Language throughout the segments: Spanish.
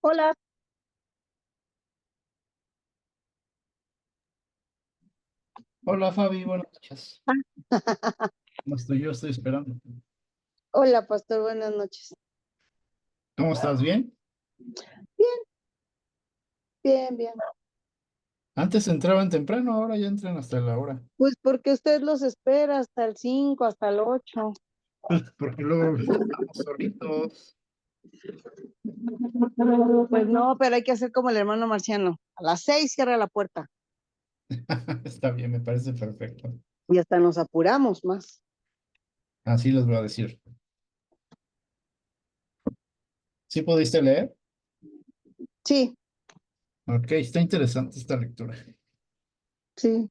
Hola, Hola Fabi, buenas noches. ah, ¿Cómo estoy? Yo estoy esperando. hola, pastor, buenas noches. ¿Cómo estás? ¿Bien? Bien, bien, bien. Antes entraban temprano, ahora ya entran hasta la hora. Pues porque usted los espera hasta el 5, hasta el 8. Porque luego estamos solitos. Pues no, pero hay que hacer como el hermano Marciano. A las 6 cierra la puerta Está bien, me parece perfecto. y hasta nos apuramos más. Así les voy a decir. ¿Sí pudiste leer? Sí, Ok, está interesante esta lectura. sí.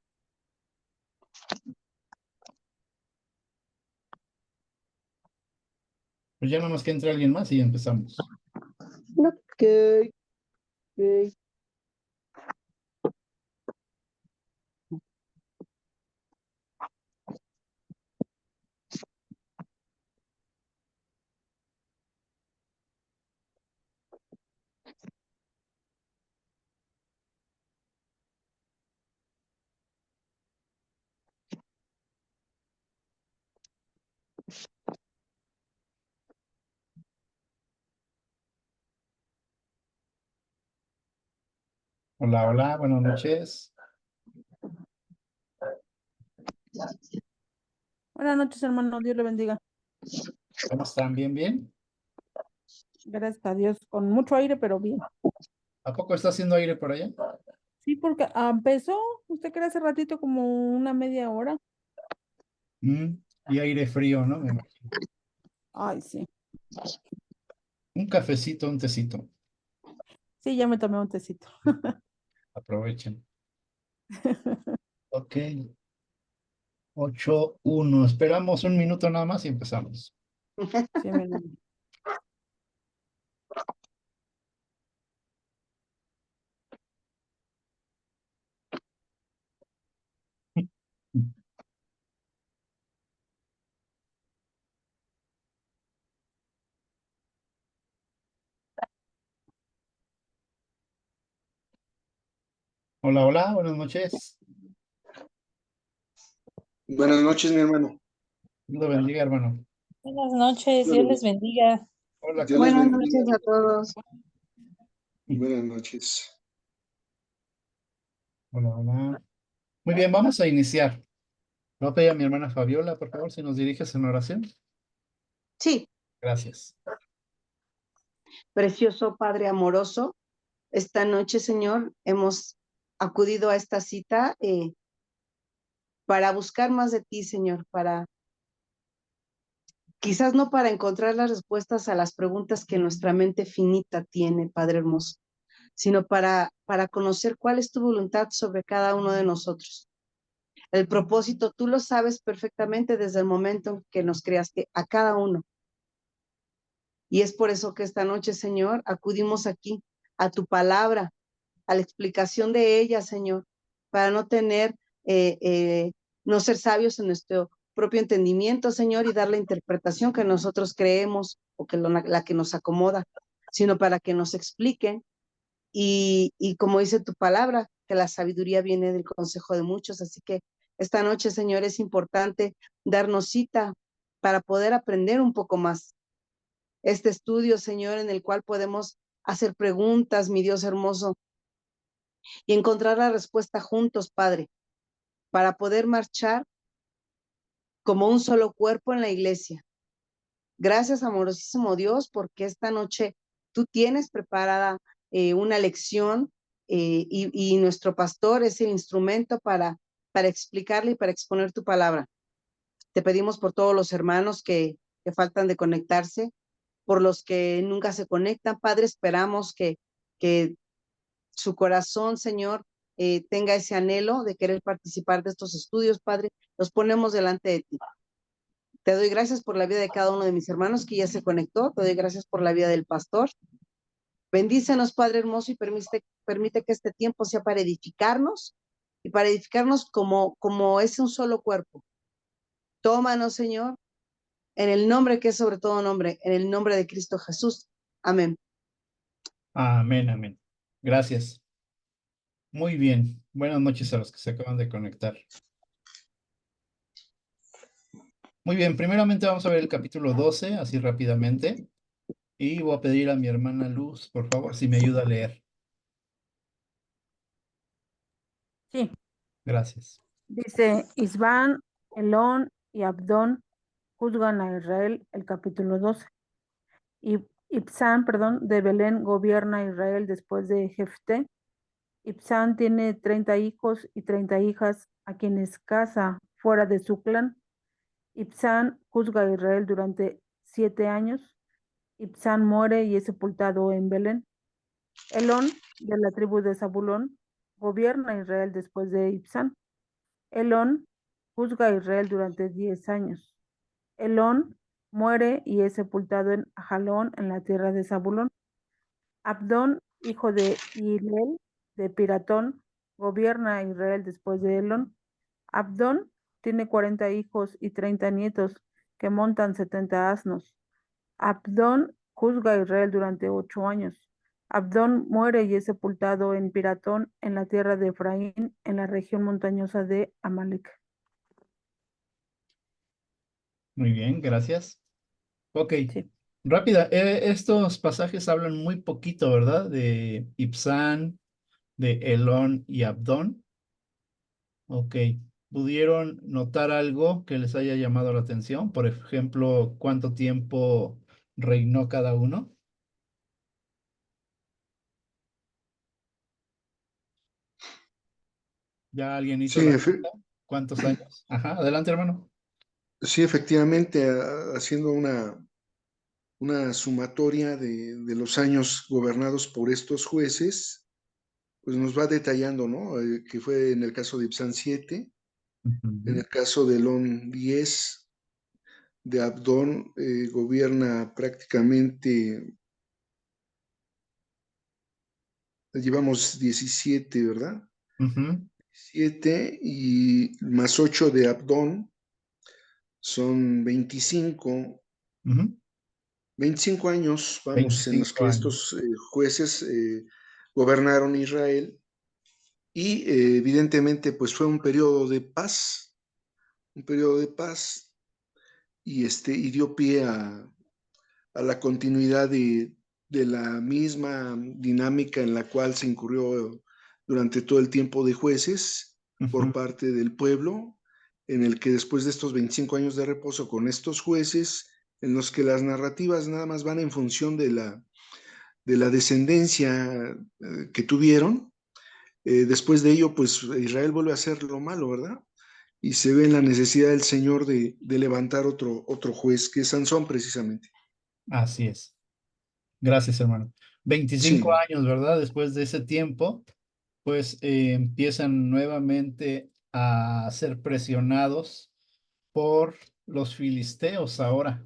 Pues ya nada más que entre alguien más y empezamos. Ok, ok. Hola, hola, buenas noches. Buenas noches, hermano. Dios le bendiga. ¿Cómo están? ¿Bien, bien? Gracias a Dios. Con mucho aire, pero bien. ¿A poco está haciendo aire por allá? Sí, porque empezó, usted cree hace ratito, como una media hora. Mm, y aire frío, ¿no? Me imagino. Ay, sí. Un cafecito, un tecito. Sí, ya me tomé un tecito. Aprovechen. Ok. 8-1. Esperamos un minuto nada más y empezamos. Sí, mi hermano. Hola, hola, buenas noches. Buenas noches, mi hermano. Dios lo bendiga, hermano. Buenas noches, Dios Dios les les bendiga. Hola, Dios les Buenas bendiga. noches a todos. Buenas noches. hola, hola. Muy bien, vamos a iniciar. Voy a pedir a mi hermana Fabiola, por favor, si nos diriges en oración. Sí, Gracias. precioso Padre amoroso, esta noche, Señor, hemos acudido a esta cita para buscar más de ti, Señor, para quizás no para encontrar las respuestas a las preguntas que nuestra mente finita tiene, Padre hermoso, sino para conocer cuál es tu voluntad sobre cada uno de nosotros. El propósito, tú lo sabes perfectamente desde el momento en que nos creaste a cada uno. Y es por eso que esta noche, Señor, acudimos aquí a tu palabra, a la explicación de ella, Señor, para no tener, no ser sabios en nuestro propio entendimiento, Señor, y dar la interpretación que nosotros creemos o que la que nos acomoda, sino para que nos expliquen y como dice tu palabra, que la sabiduría viene del consejo de muchos. Así que esta noche, Señor, es importante darnos cita para poder aprender un poco más. Este estudio, Señor, en el cual podemos hacer preguntas, mi Dios hermoso, y encontrar la respuesta juntos, Padre, para poder marchar como un solo cuerpo en la iglesia. Gracias, amorosísimo Dios, porque esta noche tú tienes preparada una lección y nuestro pastor es el instrumento para explicarle y para exponer tu palabra. Te pedimos por todos los hermanos que faltan de conectarse, por los que nunca se conectan, Padre, esperamos que su corazón, Señor, tenga ese anhelo de querer participar de estos estudios, Padre. Los ponemos delante de ti. Te doy gracias por la vida de cada uno de mis hermanos que ya se conectó. Te doy gracias por la vida del pastor. Bendícenos, Padre hermoso, y permite que este tiempo sea para edificarnos y para edificarnos como es un solo cuerpo. Tómanos, Señor, en el nombre que es sobre todo nombre, en el nombre de Cristo Jesús. Amén. Amén, amén. Gracias. Muy bien. Buenas noches a los que se acaban de conectar. Muy bien, primeramente vamos a ver el capítulo 12, así rápidamente. Y voy a pedir a mi hermana Luz, por favor, si me ayuda a leer. Sí, Gracias. dice Isban, Elón y Abdón juzgan a Israel, el capítulo 12. Y Ibzán, perdón, de Belén gobierna a Israel después de Jefté. Ibzán tiene 30 hijos y 30 hijas a quienes casa fuera de su clan. Ibzán juzga a Israel durante 7 años. Ibzán muere y es sepultado en Belén. Elón, de la tribu de Zabulón, gobierna a Israel después de Ibzán. Elón juzga a Israel durante 10 años. Elón muere y es sepultado en Ajalón, en la tierra de Zabulón. Abdón, hijo de Hilel, de Piratón, gobierna a Israel después de Elón. Abdón tiene 40 hijos y 30 nietos que montan 70 asnos. Abdón juzga a Israel durante 8 años. Abdón muere y es sepultado en Piratón, en la tierra de Efraín, en la región montañosa de Amalek. Muy bien, gracias. Ok, Sí. rápida. Estos pasajes hablan muy poquito, ¿verdad? De Ibzán, de Elón y Abdón. Ok. ¿Pudieron notar algo que les haya llamado la atención? Por ejemplo, ¿cuánto tiempo reinó cada uno? ¿Ya alguien hizo Sí, la cuenta? ¿Cuántos años? Ajá, adelante, hermano. sí, efectivamente, haciendo una sumatoria de los años gobernados por estos jueces, pues nos va detallando, ¿no? Que fue en el caso de Ibzán 7, en Ujú, el caso de Elón 10, de Abdón gobierna prácticamente, llevamos 17, ¿verdad? ujú, 7 y más 8 de Abdón son 25. ujú. 25 años, vamos, en los 25 que años. estos jueces gobernaron Israel y evidentemente pues fue un periodo de paz y dio pie a la continuidad de la misma dinámica en la cual se incurrió durante todo el tiempo de jueces por Ujú. parte del pueblo, en el que después de estos 25 años de reposo con estos jueces, en los que las narrativas nada más van en función de la descendencia que tuvieron. Después de ello, pues Israel vuelve a hacer lo malo, ¿verdad? Y se ve en la necesidad del Señor de levantar otro juez, que es Sansón precisamente. Así es. Gracias, hermano. 25 Sí, años, ¿verdad? Después de ese tiempo, pues empiezan nuevamente a ser presionados por los filisteos ahora.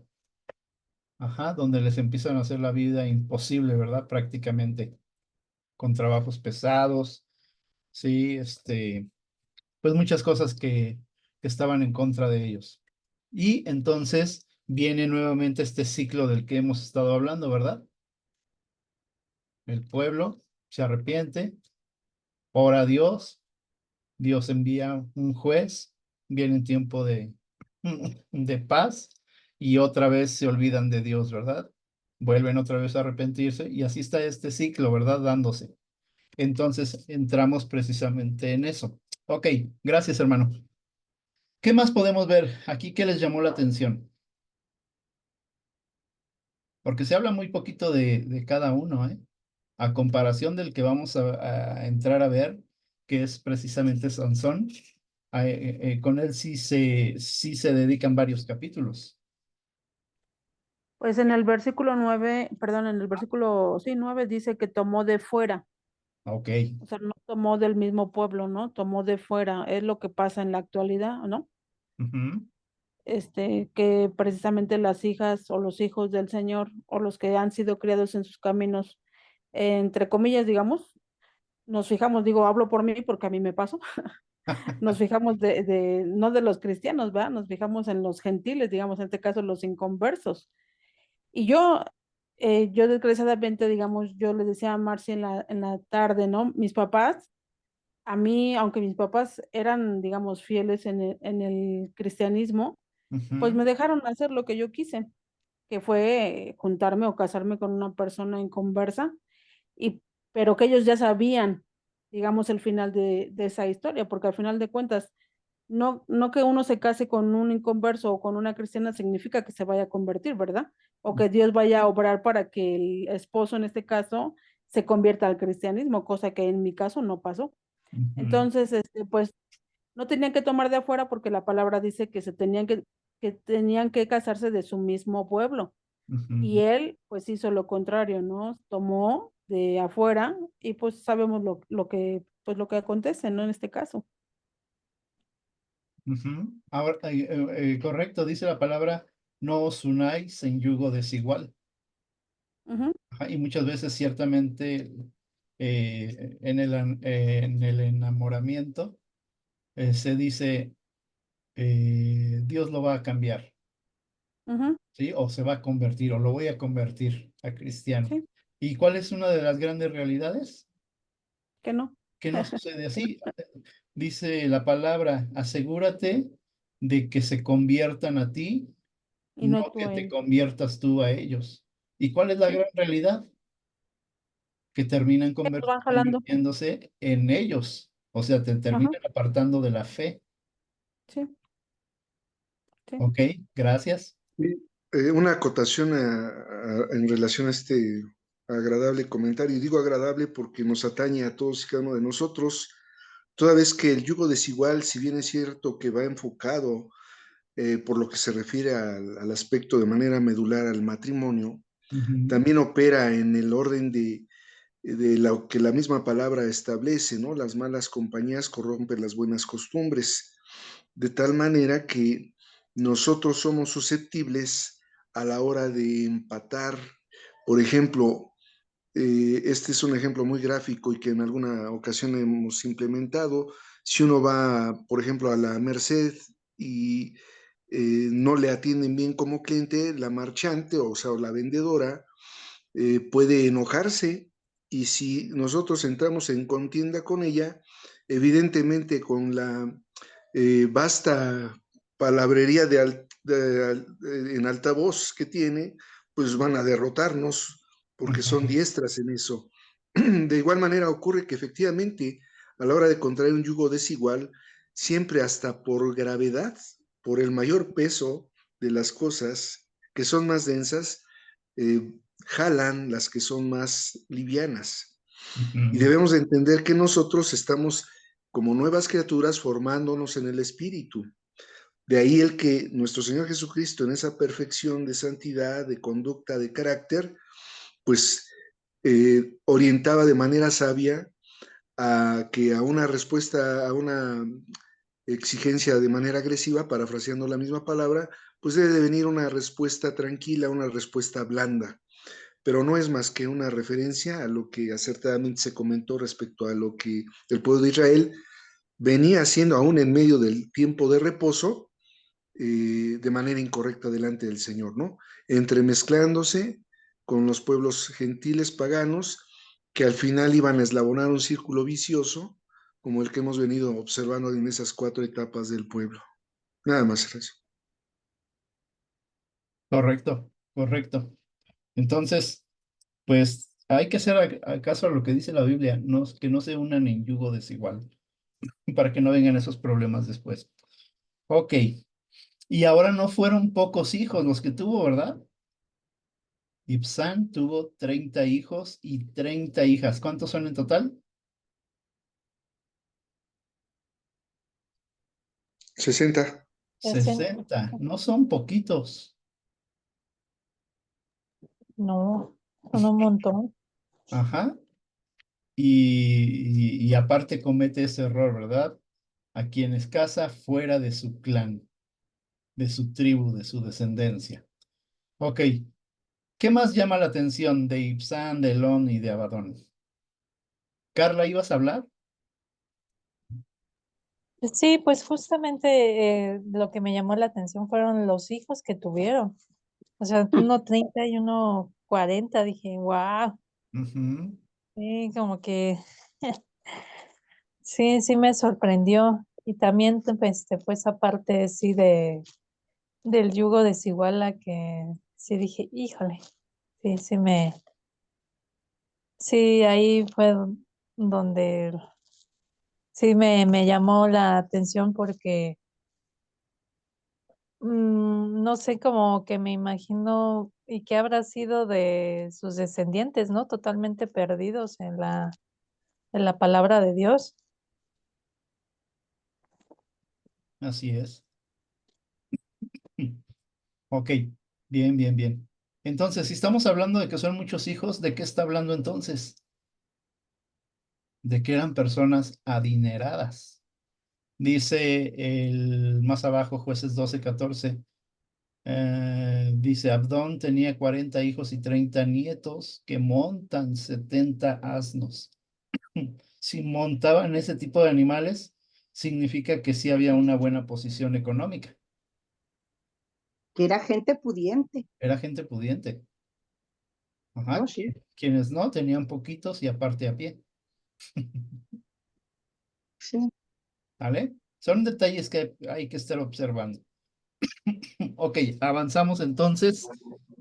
Ajá, donde les empiezan a hacer la vida imposible, ¿verdad? Prácticamente, con trabajos pesados, sí, pues muchas cosas que estaban en contra de ellos. Y entonces viene nuevamente este ciclo del que hemos estado hablando, ¿verdad? El pueblo se arrepiente, ora a Dios, Dios envía un juez, viene un tiempo de paz y otra vez se olvidan de Dios, ¿verdad? Vuelven otra vez a arrepentirse y así está este ciclo, ¿verdad? Dándose. Entonces entramos precisamente en eso. Ok, gracias, hermano. ¿Qué más podemos ver aquí? ¿Qué les llamó la atención? Porque se habla muy poquito de cada uno, ¿eh? A comparación del que vamos a entrar a ver, que es precisamente Sansón, con él sí se dedican varios capítulos. Pues en el versículo 9, perdón, en el versículo, sí, 9 dice que tomó de fuera, Ok. o sea, no tomó del mismo pueblo, ¿no? Tomó de fuera, es lo que pasa en la actualidad, ¿no? Ujú, Que precisamente las hijas o los hijos del Señor o los que han sido criados en sus caminos, entre comillas, digamos, nos fijamos, digo, hablo por mí porque a mí me pasó, nos fijamos no de los cristianos, ¿verdad? Nos fijamos en los gentiles, digamos, en este caso los inconversos. Y yo yo desgraciadamente, digamos, yo le decía a Marcia en la tarde, ¿no? Mis papás, a mí, aunque mis papás eran, digamos, fieles en el cristianismo, pues Ujú, me dejaron hacer lo que yo quise, que fue juntarme o casarme con una persona inconversa, y, pero que ellos ya sabían, digamos, el final de esa historia, porque al final de cuentas, no que uno se case con un inconverso o con una cristiana significa que se vaya a convertir, ¿verdad? O que Dios vaya a obrar para que el esposo, en este caso, se convierta al cristianismo, cosa que en mi caso no pasó. ujú, Entonces, pues no tenían que tomar de afuera porque la palabra dice que que tenían que casarse de su mismo pueblo. Y ujú, él, pues hizo lo contrario, ¿no? Tomó de afuera y pues sabemos pues lo que acontece, ¿no? En este caso. ujú. Ahora, correcto, dice la palabra, no os unáis en yugo desigual. Ujú, Ajá, y muchas veces ciertamente en el enamoramiento se dice, Dios lo va a cambiar, ujú, ¿sí? O se va a convertir, o lo voy a convertir a cristiano. sí, ¿Y cuál es una de las grandes realidades? que no. Que no sucede así. Dice la palabra, asegúrate de que se conviertan a ti, Y no no tú que a te él. conviertas tú a ellos. ¿Y cuál es la Sí, gran realidad? Que terminan que nos van jalando. convirtiéndose en ellos. O sea, te Ajá, terminan apartando de la fe. sí, sí. ¿Ok? Gracias. Sí, una acotación en relación a este agradable comentario. Y digo agradable porque nos atañe a todos y cada uno de nosotros, toda vez que el yugo desigual, si bien es cierto que va enfocado por lo que se refiere al aspecto de manera medular al matrimonio, Ujú, también opera en el orden de lo que la misma palabra establece, ¿no? Las malas compañías corrompen las buenas costumbres, de tal manera que nosotros somos susceptibles a la hora de empatar. Por ejemplo, este es un ejemplo muy gráfico y que en alguna ocasión hemos implementado. Si uno va, por ejemplo, a la Merced y no le atienden bien como cliente, la marchante, o sea, o la vendedora, puede enojarse, y si nosotros entramos en contienda con ella, evidentemente con la vasta palabrería en altavoz que tiene, pues van a derrotarnos porque son ujú, diestras en eso. De igual manera ocurre que efectivamente a la hora de contraer un yugo desigual, siempre hasta por gravedad, por el mayor peso de las cosas que son más densas, eh, jalan las que son más livianas. Y ujú. debemos de entender que nosotros estamos como nuevas criaturas formándonos en el espíritu. De ahí el que nuestro Señor Jesucristo, en esa perfección de santidad, de conducta, de carácter, pues orientaba de manera sabia a que a una respuesta, a una exigencia de manera agresiva, parafraseando la misma palabra, pues debe de venir una respuesta tranquila, una respuesta blanda, pero no es más que una referencia a lo que acertadamente se comentó respecto a lo que el pueblo de Israel venía haciendo aún en medio del tiempo de reposo, de manera incorrecta delante del Señor, ¿no? Entremezclándose con los pueblos gentiles paganos que al final iban a eslabonar un círculo vicioso como el que hemos venido observando en esas 4 etapas del pueblo. Nada más era eso. Correcto, correcto. Entonces, pues hay que hacer caso a lo que dice la Biblia, no, que no se unan en yugo desigual, para que no vengan esos problemas después. Ok, y ahora no fueron pocos hijos los que tuvo, ¿verdad? Ibzán tuvo 30 hijos y 30 hijas. ¿Cuántos son en total? 60. 60. No son poquitos. No, son un montón. Ajá. Y aparte comete ese error, ¿verdad? A quienes casa fuera de su clan, de su tribu, de su descendencia. Ok, ¿qué más llama la atención de Ibzán, de Elón y de Abadón? Carla, ¿ibas a hablar? Sí, pues justamente lo que me llamó la atención fueron los hijos que tuvieron. O sea, 1:30 y 1:40, dije, wow, Ujú. sí, como que sí me sorprendió. Y también, pues, aparte, sí, del yugo desigual, a que sí dije, híjole, sí, ahí fue donde sí me llamó la atención porque no sé, como que me imagino, y qué habrá sido de sus descendientes, ¿no? Totalmente perdidos en la palabra de Dios. Así es. Ok, bien, bien, bien. Entonces, si estamos hablando de que son muchos hijos, ¿de qué está hablando entonces? De que eran personas adineradas. Dice el más abajo, Jueces 12:14. Dice, Abdón tenía 40 hijos y 30 nietos que montan 70 asnos. Si montaban ese tipo de animales, significa que sí había una buena posición económica. Que era gente pudiente. Era gente pudiente. Ajá. Oh, sí. Quienes no, tenían poquitos y aparte a pie. Sí. ¿Vale? Son detalles que hay que estar observando. Ok, avanzamos entonces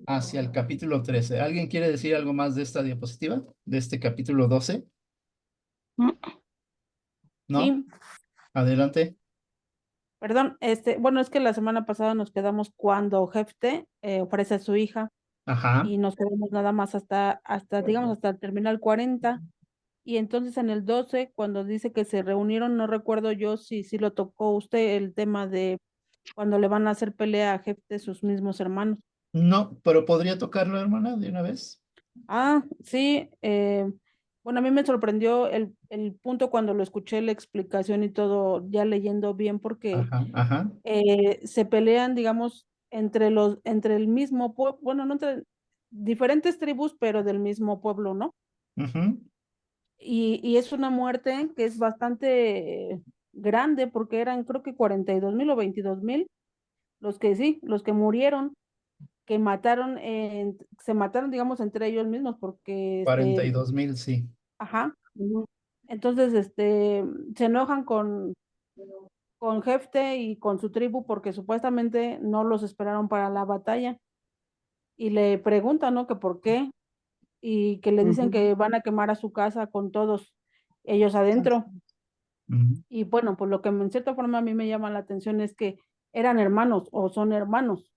hacia el capítulo 13. ¿Alguien quiere decir algo más de esta diapositiva? De este capítulo 12? Mm. ¿No? Sí, Adelante. perdón, bueno, es que la semana pasada nos quedamos cuando Jefte ofrece a su hija Ajá. y nos quedamos nada más digamos, hasta el terminal 40. Y entonces en el 12, cuando dice que se reunieron, no recuerdo yo si lo tocó usted el tema de cuando le van a hacer pelea a Jefte sus mismos hermanos. No, pero podría tocarlo, hermana, de una vez. Ah, sí, bueno, a mí me sorprendió el punto cuando lo escuché, la explicación y todo, ya leyendo bien, porque Ajá, ajá. se pelean, digamos, entre el mismo pueblo, bueno, no entre diferentes tribus, pero del mismo pueblo, ¿no? Ujú. Y es una muerte que es bastante grande, porque eran creo que 42,000 o 22,000 los que murieron, que se mataron, digamos, entre ellos mismos, porque 42,000, sí. ajá. Ujú. Entonces, se enojan con Jefte y con su tribu porque supuestamente no los esperaron para la batalla y le preguntan, ¿no? Que por qué y que le dicen Ujú. que van a quemar a su casa con todos ellos adentro. Ujú. Y bueno, pues lo que en cierta forma a mí me llama la atención es que eran hermanos o son hermanos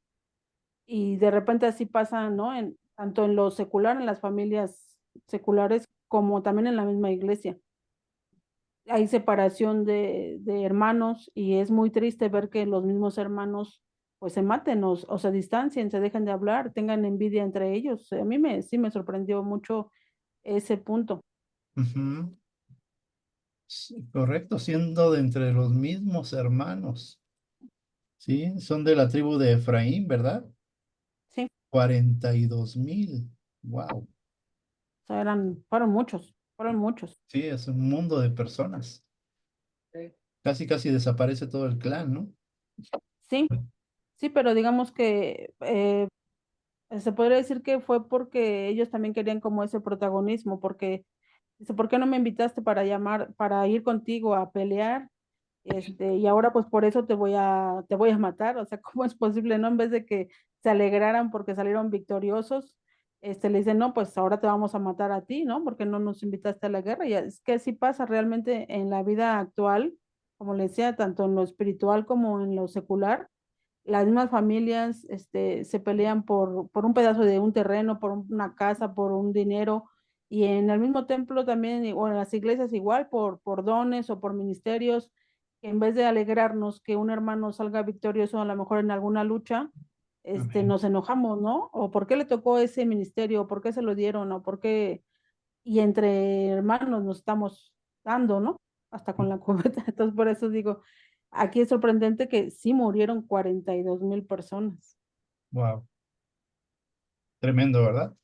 y de repente así pasa, ¿no? Tanto en lo secular, en las familias seculares, como también en la misma iglesia. Hay separación de hermanos y es muy triste ver que los mismos hermanos pues se maten o se distancien, se dejen de hablar, tengan envidia entre ellos. A mí sí me sorprendió mucho ese punto. Ujú. Sí, correcto, siendo de entre los mismos hermanos. Sí, son de la tribu de Efraín, ¿verdad? Sí, 42,000. Wow. o sea, fueron muchos, fueron muchos. Sí, es un mundo de personas. Casi, casi desaparece todo el clan, ¿no? Sí, sí, pero digamos que se podría decir que fue porque ellos también querían como ese protagonismo, porque dice, ¿por qué no me invitaste para ir contigo a pelear? Y ahora pues por eso te voy a matar, o sea, ¿cómo es posible, no? En vez de que se alegraran porque salieron victoriosos, le dicen, no, pues ahora te vamos a matar a ti, ¿no? Porque no nos invitaste a la guerra, y es que así pasa realmente en la vida actual, como le decía, tanto en lo espiritual como en lo secular, las mismas familias se pelean por un pedazo de un terreno, por una casa, por un dinero, y en el mismo templo también, o en las iglesias igual, por dones o por ministerios, que en vez de alegrarnos que un hermano salga victorioso a lo mejor en alguna lucha, Amén. nos enojamos, ¿no? O por qué le tocó ese ministerio, o por qué se lo dieron, o por qué, y entre hermanos nos estamos dando, ¿no? Hasta con la cubeta. Entonces, por eso digo, aquí es sorprendente que sí murieron 42,000 personas. Wow. Tremendo, ¿verdad?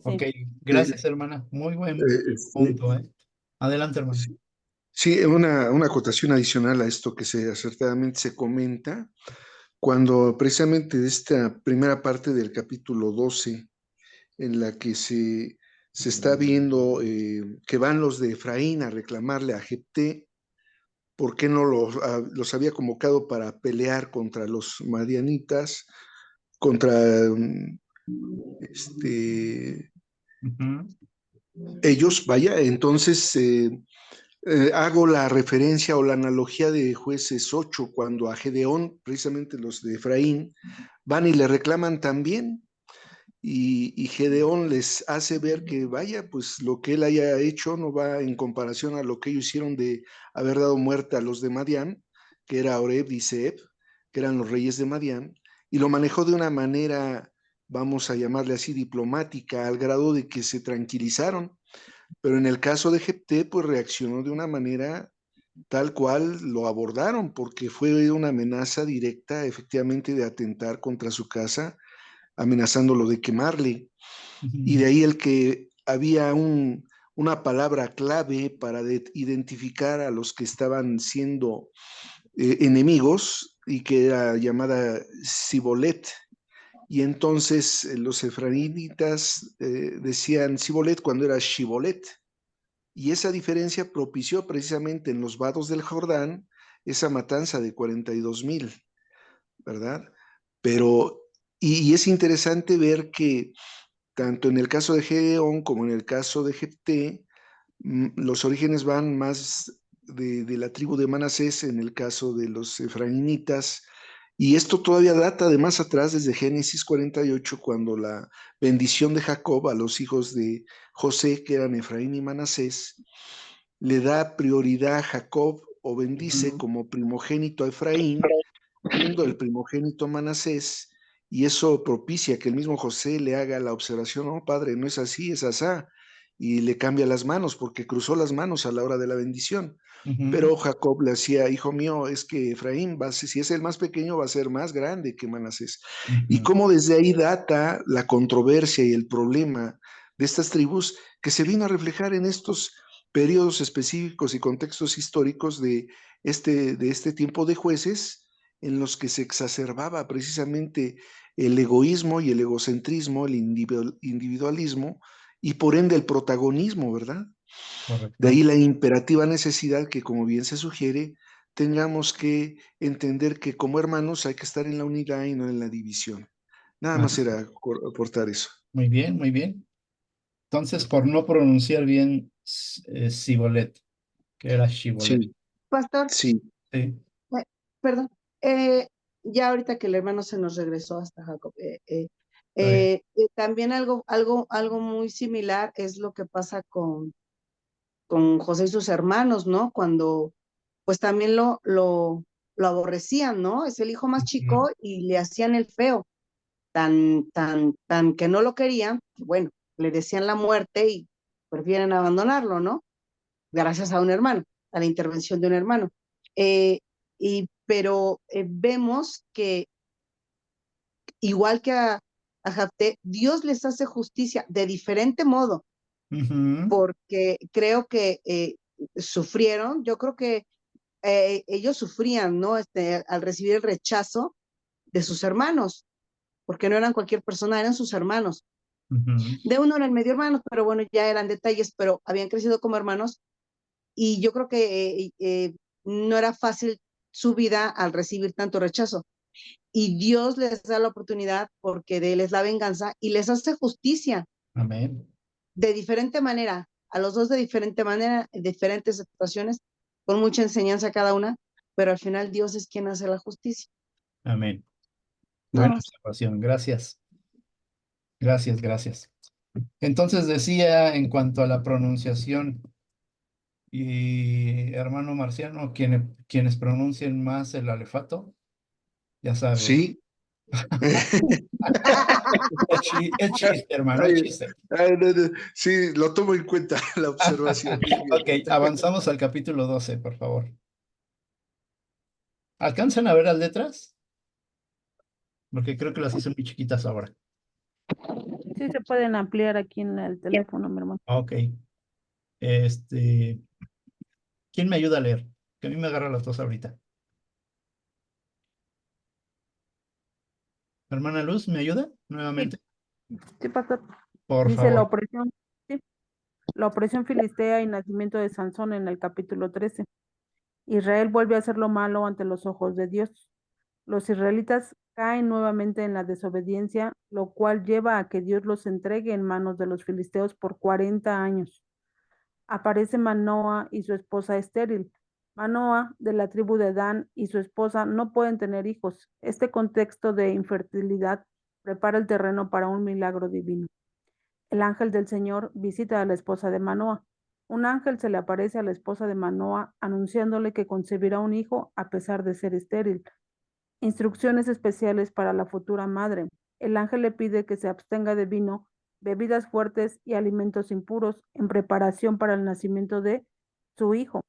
Ok, Sí, gracias, hermana. Muy buen Este, punto, ¿eh? Adelante, hermano. sí, sí, una acotación adicional a esto que acertadamente se comenta. cuando precisamente de esta primera parte del capítulo 12, en la que se está viendo que van los de Efraín a reclamarle a Jefté por qué no los había convocado para pelear contra los madianitas, contra ellos, vaya, entonces hago la referencia o la analogía de Jueces 8, cuando a Gedeón, precisamente los de Efraín, van y le reclaman también, y Gedeón les hace ver que vaya, pues lo que él haya hecho no va en comparación a lo que ellos hicieron de haber dado muerte a los de Madián, que era Oreb y Zeeb, que eran los reyes de Madián, y lo manejó de una manera, vamos a llamarle así, diplomática, al grado de que se tranquilizaron. Pero en el caso de Jefté, pues reaccionó de una manera tal cual lo abordaron, porque fue una amenaza directa, efectivamente, de atentar contra su casa, amenazándolo de quemarle. Y de ahí el que había una palabra clave para identificar a los que estaban siendo enemigos, y que era llamada Sibolet. Y entonces los efraínitas decían Sibolet cuando era Shibolet. Y esa diferencia propició precisamente en los vados del Jordán esa matanza de 42,000, ¿verdad? Pero, y es interesante ver que tanto en el caso de Gedeón como en el caso de Jefté, los orígenes van más de la tribu de Manasés en el caso de los efraínitas, y esto todavía data de más atrás, desde Génesis 48, cuando la bendición de Jacob a los hijos de José, que eran Efraín y Manasés, le da prioridad a Jacob o bendice como primogénito a Efraín, siendo el primogénito Manasés, y eso propicia que el mismo José le haga la observación: no, padre, no es así, es asá, y le cambia las manos, porque cruzó las manos a la hora de la bendición. Pero Jacob le decía: hijo mío, es que Efraín, si es el más pequeño, va a ser más grande que Manasés. Y cómo desde ahí data la controversia y el problema de estas tribus, que se vino a reflejar en estos periodos específicos y contextos históricos de este tiempo de jueces, en los que se exacerbaba precisamente el egoísmo y el egocentrismo, el individualismo, y por ende el protagonismo, ¿verdad? Correcto. De ahí la imperativa necesidad que, como bien se sugiere, tengamos que entender que como hermanos hay que estar en la unidad y no en la división. Nada más era aportar eso. Muy bien, muy bien. Entonces, por no pronunciar bien Sibolet, que era Shibolet. Sí, Pastor, sí, Sí. perdón, ya ahorita que el hermano se nos regresó hasta Jacob, Está bien. también algo muy similar es lo que pasa con José y sus hermanos, ¿no? Cuando pues también lo aborrecían, ¿no? Es el hijo más chico y le hacían el feo, tan que no lo querían, bueno, le decían la muerte y prefieren abandonarlo, ¿no? Gracias a un hermano, a la intervención de un hermano. Eh, pero vemos que igual que a Jafté, Dios les hace justicia de diferente modo, porque creo que sufrieron, yo creo que ellos sufrían, ¿no? Al recibir el rechazo de sus hermanos, porque no eran cualquier persona, eran sus hermanos. De uno eran medio hermanos, pero bueno, ya eran detalles, pero habían crecido como hermanos, y yo creo que no era fácil su vida al recibir tanto rechazo. Y Dios les da la oportunidad porque de él es la venganza y les hace justicia. Amén. De diferente manera, a los dos de diferente manera, en diferentes situaciones, con mucha enseñanza cada una, pero al final Dios es quien hace la justicia. Amén. Nada Buena más. observación. Gracias. Gracias, gracias. Entonces decía en cuanto a la pronunciación, y hermano Marciano, quienes pronuncien más el alefato, ya sabe. sí. Es chiste, hermano, es Ay, chiste. no. Sí, lo tomo en cuenta la observación. Muy bien. Ok, avanzamos al capítulo 12, por favor. ¿Alcanzan a ver las letras? Porque creo que las hice muy chiquitas ahora. Sí se pueden ampliar aquí en el teléfono, mi hermano. Ok. ¿Quién me ayuda a leer? Que a mí me agarra las dos ahorita. Hermana Luz, ¿me ayuda Sí, nuevamente? sí, pastor. Por Dice la favor. opresión, sí, la opresión filistea y nacimiento de Sansón en el capítulo 13. Israel vuelve a hacer lo malo ante los ojos de Dios. Los israelitas caen nuevamente en la desobediencia, lo cual lleva a que Dios los entregue en manos de los filisteos por 40 años. Aparece Manoa y su esposa estéril. Manoa, de la tribu de Dan, y su esposa no pueden tener hijos. Este contexto de infertilidad prepara el terreno para un milagro divino. El ángel del Señor visita a la esposa de Manoa. Un ángel se le aparece a la esposa de Manoa anunciándole que concebirá un hijo a pesar de ser estéril. Instrucciones especiales para la futura madre. El ángel le pide que se abstenga de vino, bebidas fuertes y alimentos impuros en preparación para el nacimiento de su hijo.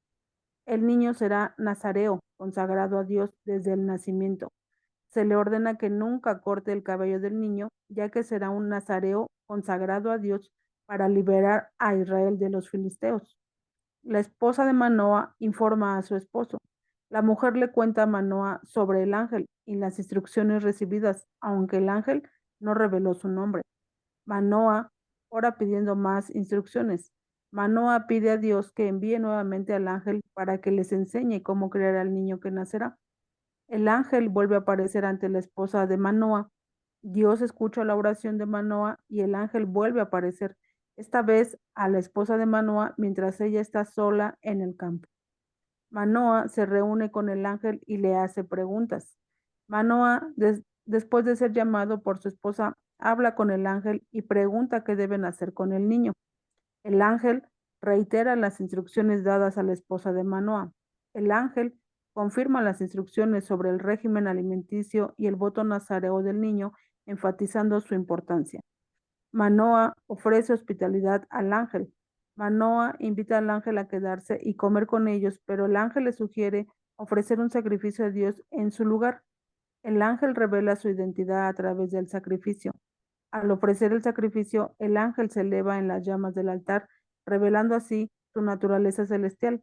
El niño será nazareo, consagrado a Dios desde el nacimiento. Se le ordena que nunca corte el cabello del niño, ya que será un nazareo consagrado a Dios para liberar a Israel de los filisteos. La esposa de Manoa informa a su esposo. La mujer le cuenta a Manoa sobre el ángel y las instrucciones recibidas, aunque el ángel no reveló su nombre. Manoa ora pidiendo más instrucciones. Manoa pide a Dios que envíe nuevamente al ángel para que les enseñe cómo criar al niño que nacerá. El ángel vuelve a aparecer ante la esposa de Manoa. Dios escucha la oración de Manoa y el ángel vuelve a aparecer, esta vez a la esposa de Manoa mientras ella está sola en el campo. Manoa se reúne con el ángel y le hace preguntas. Manoa, después de ser llamado por su esposa, habla con el ángel y pregunta qué deben hacer con el niño. El ángel reitera las instrucciones dadas a la esposa de Manoa. El ángel confirma las instrucciones sobre el régimen alimenticio y el voto nazareo del niño, enfatizando su importancia. Manoa ofrece hospitalidad al ángel. Manoa invita al ángel a quedarse y comer con ellos, pero el ángel le sugiere ofrecer un sacrificio a Dios en su lugar. El ángel revela su identidad a través del sacrificio. Al ofrecer el sacrificio, el ángel se eleva en las llamas del altar, revelando así su naturaleza celestial.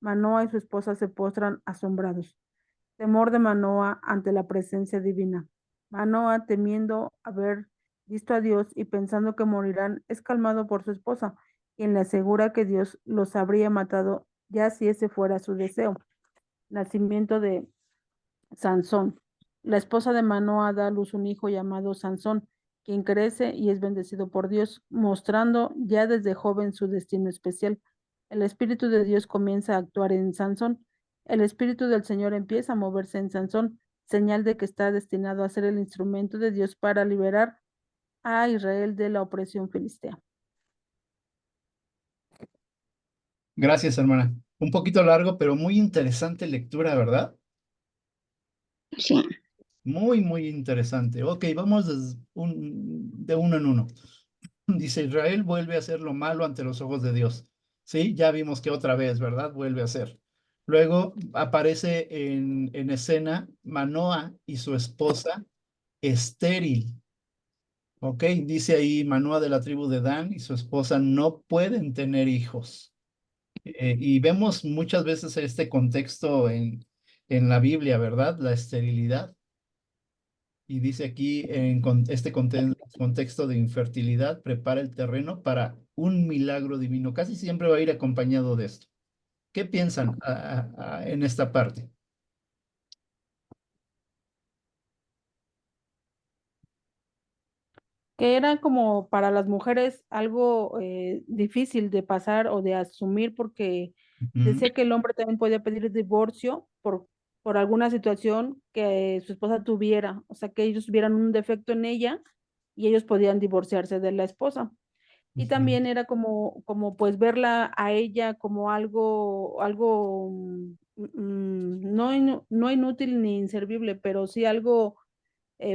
Manoa y su esposa se postran asombrados. Temor de Manoa ante la presencia divina. Manoa, temiendo haber visto a Dios y pensando que morirán, es calmado por su esposa, quien le asegura que Dios los habría matado ya si ese fuera su deseo. Nacimiento de Sansón. La esposa de Manoa da a luz un hijo llamado Sansón, quien crece y es bendecido por Dios, mostrando ya desde joven su destino especial. El Espíritu de Dios comienza a actuar en Sansón. El Espíritu del Señor empieza a moverse en Sansón, señal de que está destinado a ser el instrumento de Dios para liberar a Israel de la opresión filistea. Gracias, hermana. Un poquito largo, pero muy interesante lectura, ¿verdad? Sí. Muy, muy interesante. Ok, vamos de uno en uno. Dice, Israel vuelve a hacer lo malo ante los ojos de Dios. Sí, ya vimos que otra vez, ¿verdad? Vuelve a hacer. Luego aparece en escena Manoa y su esposa estéril. Ok, dice ahí Manoa de la tribu de Dan y su esposa no pueden tener hijos. Y vemos muchas veces este contexto en la Biblia, ¿verdad? La esterilidad. Y dice aquí, este contexto de infertilidad, prepara el terreno para un milagro divino. Casi siempre va a ir acompañado de esto. ¿Qué piensan en esta parte? Que era como para las mujeres algo difícil de pasar o de asumir porque Ujú, decía que el hombre también podía pedir divorcio por alguna situación que su esposa tuviera, o sea, que ellos tuvieran un defecto en ella y ellos podían divorciarse de la esposa. Y ujú, también era como pues verla a ella como algo no inútil ni inservible, pero sí algo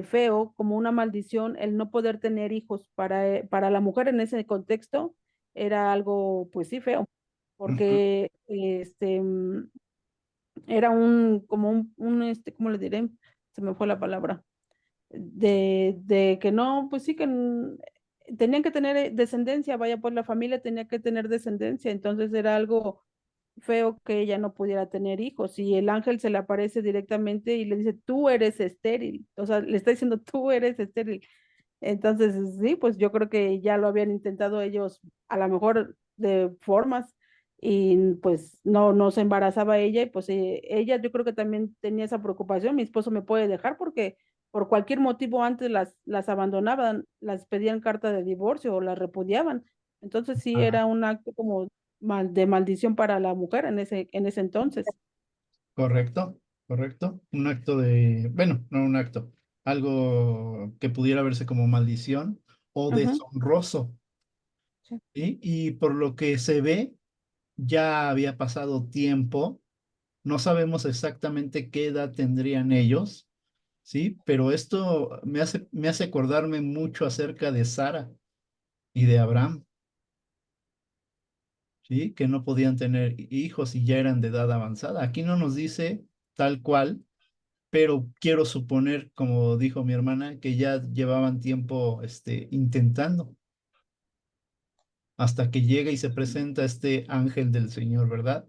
feo, como una maldición, el no poder tener hijos para la mujer en ese contexto era algo, pues sí, feo, ujú. porque era como ¿cómo le diré? Se me fue la palabra. De que no, pues sí que tenían que tener descendencia, vaya, pues la familia tenía que tener descendencia, entonces era algo feo que ella no pudiera tener hijos. Y el ángel se le aparece directamente y le dice, tú eres estéril. O sea, le está diciendo, tú eres estéril. Entonces, sí, pues yo creo que ya lo habían intentado ellos, a lo mejor de formas, y pues no se embarazaba ella, y pues ella yo creo que también tenía esa preocupación, mi esposo me puede dejar porque por cualquier motivo antes las abandonaban, las pedían carta de divorcio o las repudiaban. Entonces sí Ajá. era un acto como de maldición para la mujer en ese entonces. Correcto, correcto. Un acto de, bueno, no un acto, algo que pudiera verse como maldición o Ujú, deshonroso. sí. ¿Sí? Y por lo que se ve, ya había pasado tiempo. No sabemos exactamente qué edad tendrían ellos, ¿sí? Pero esto me hace acordarme mucho acerca de Sara y de Abraham, ¿sí? Que no podían tener hijos y ya eran de edad avanzada. Aquí no nos dice tal cual, pero quiero suponer, como dijo mi hermana, que ya llevaban tiempo, intentando, hasta que llega y se presenta este ángel del Señor, ¿verdad?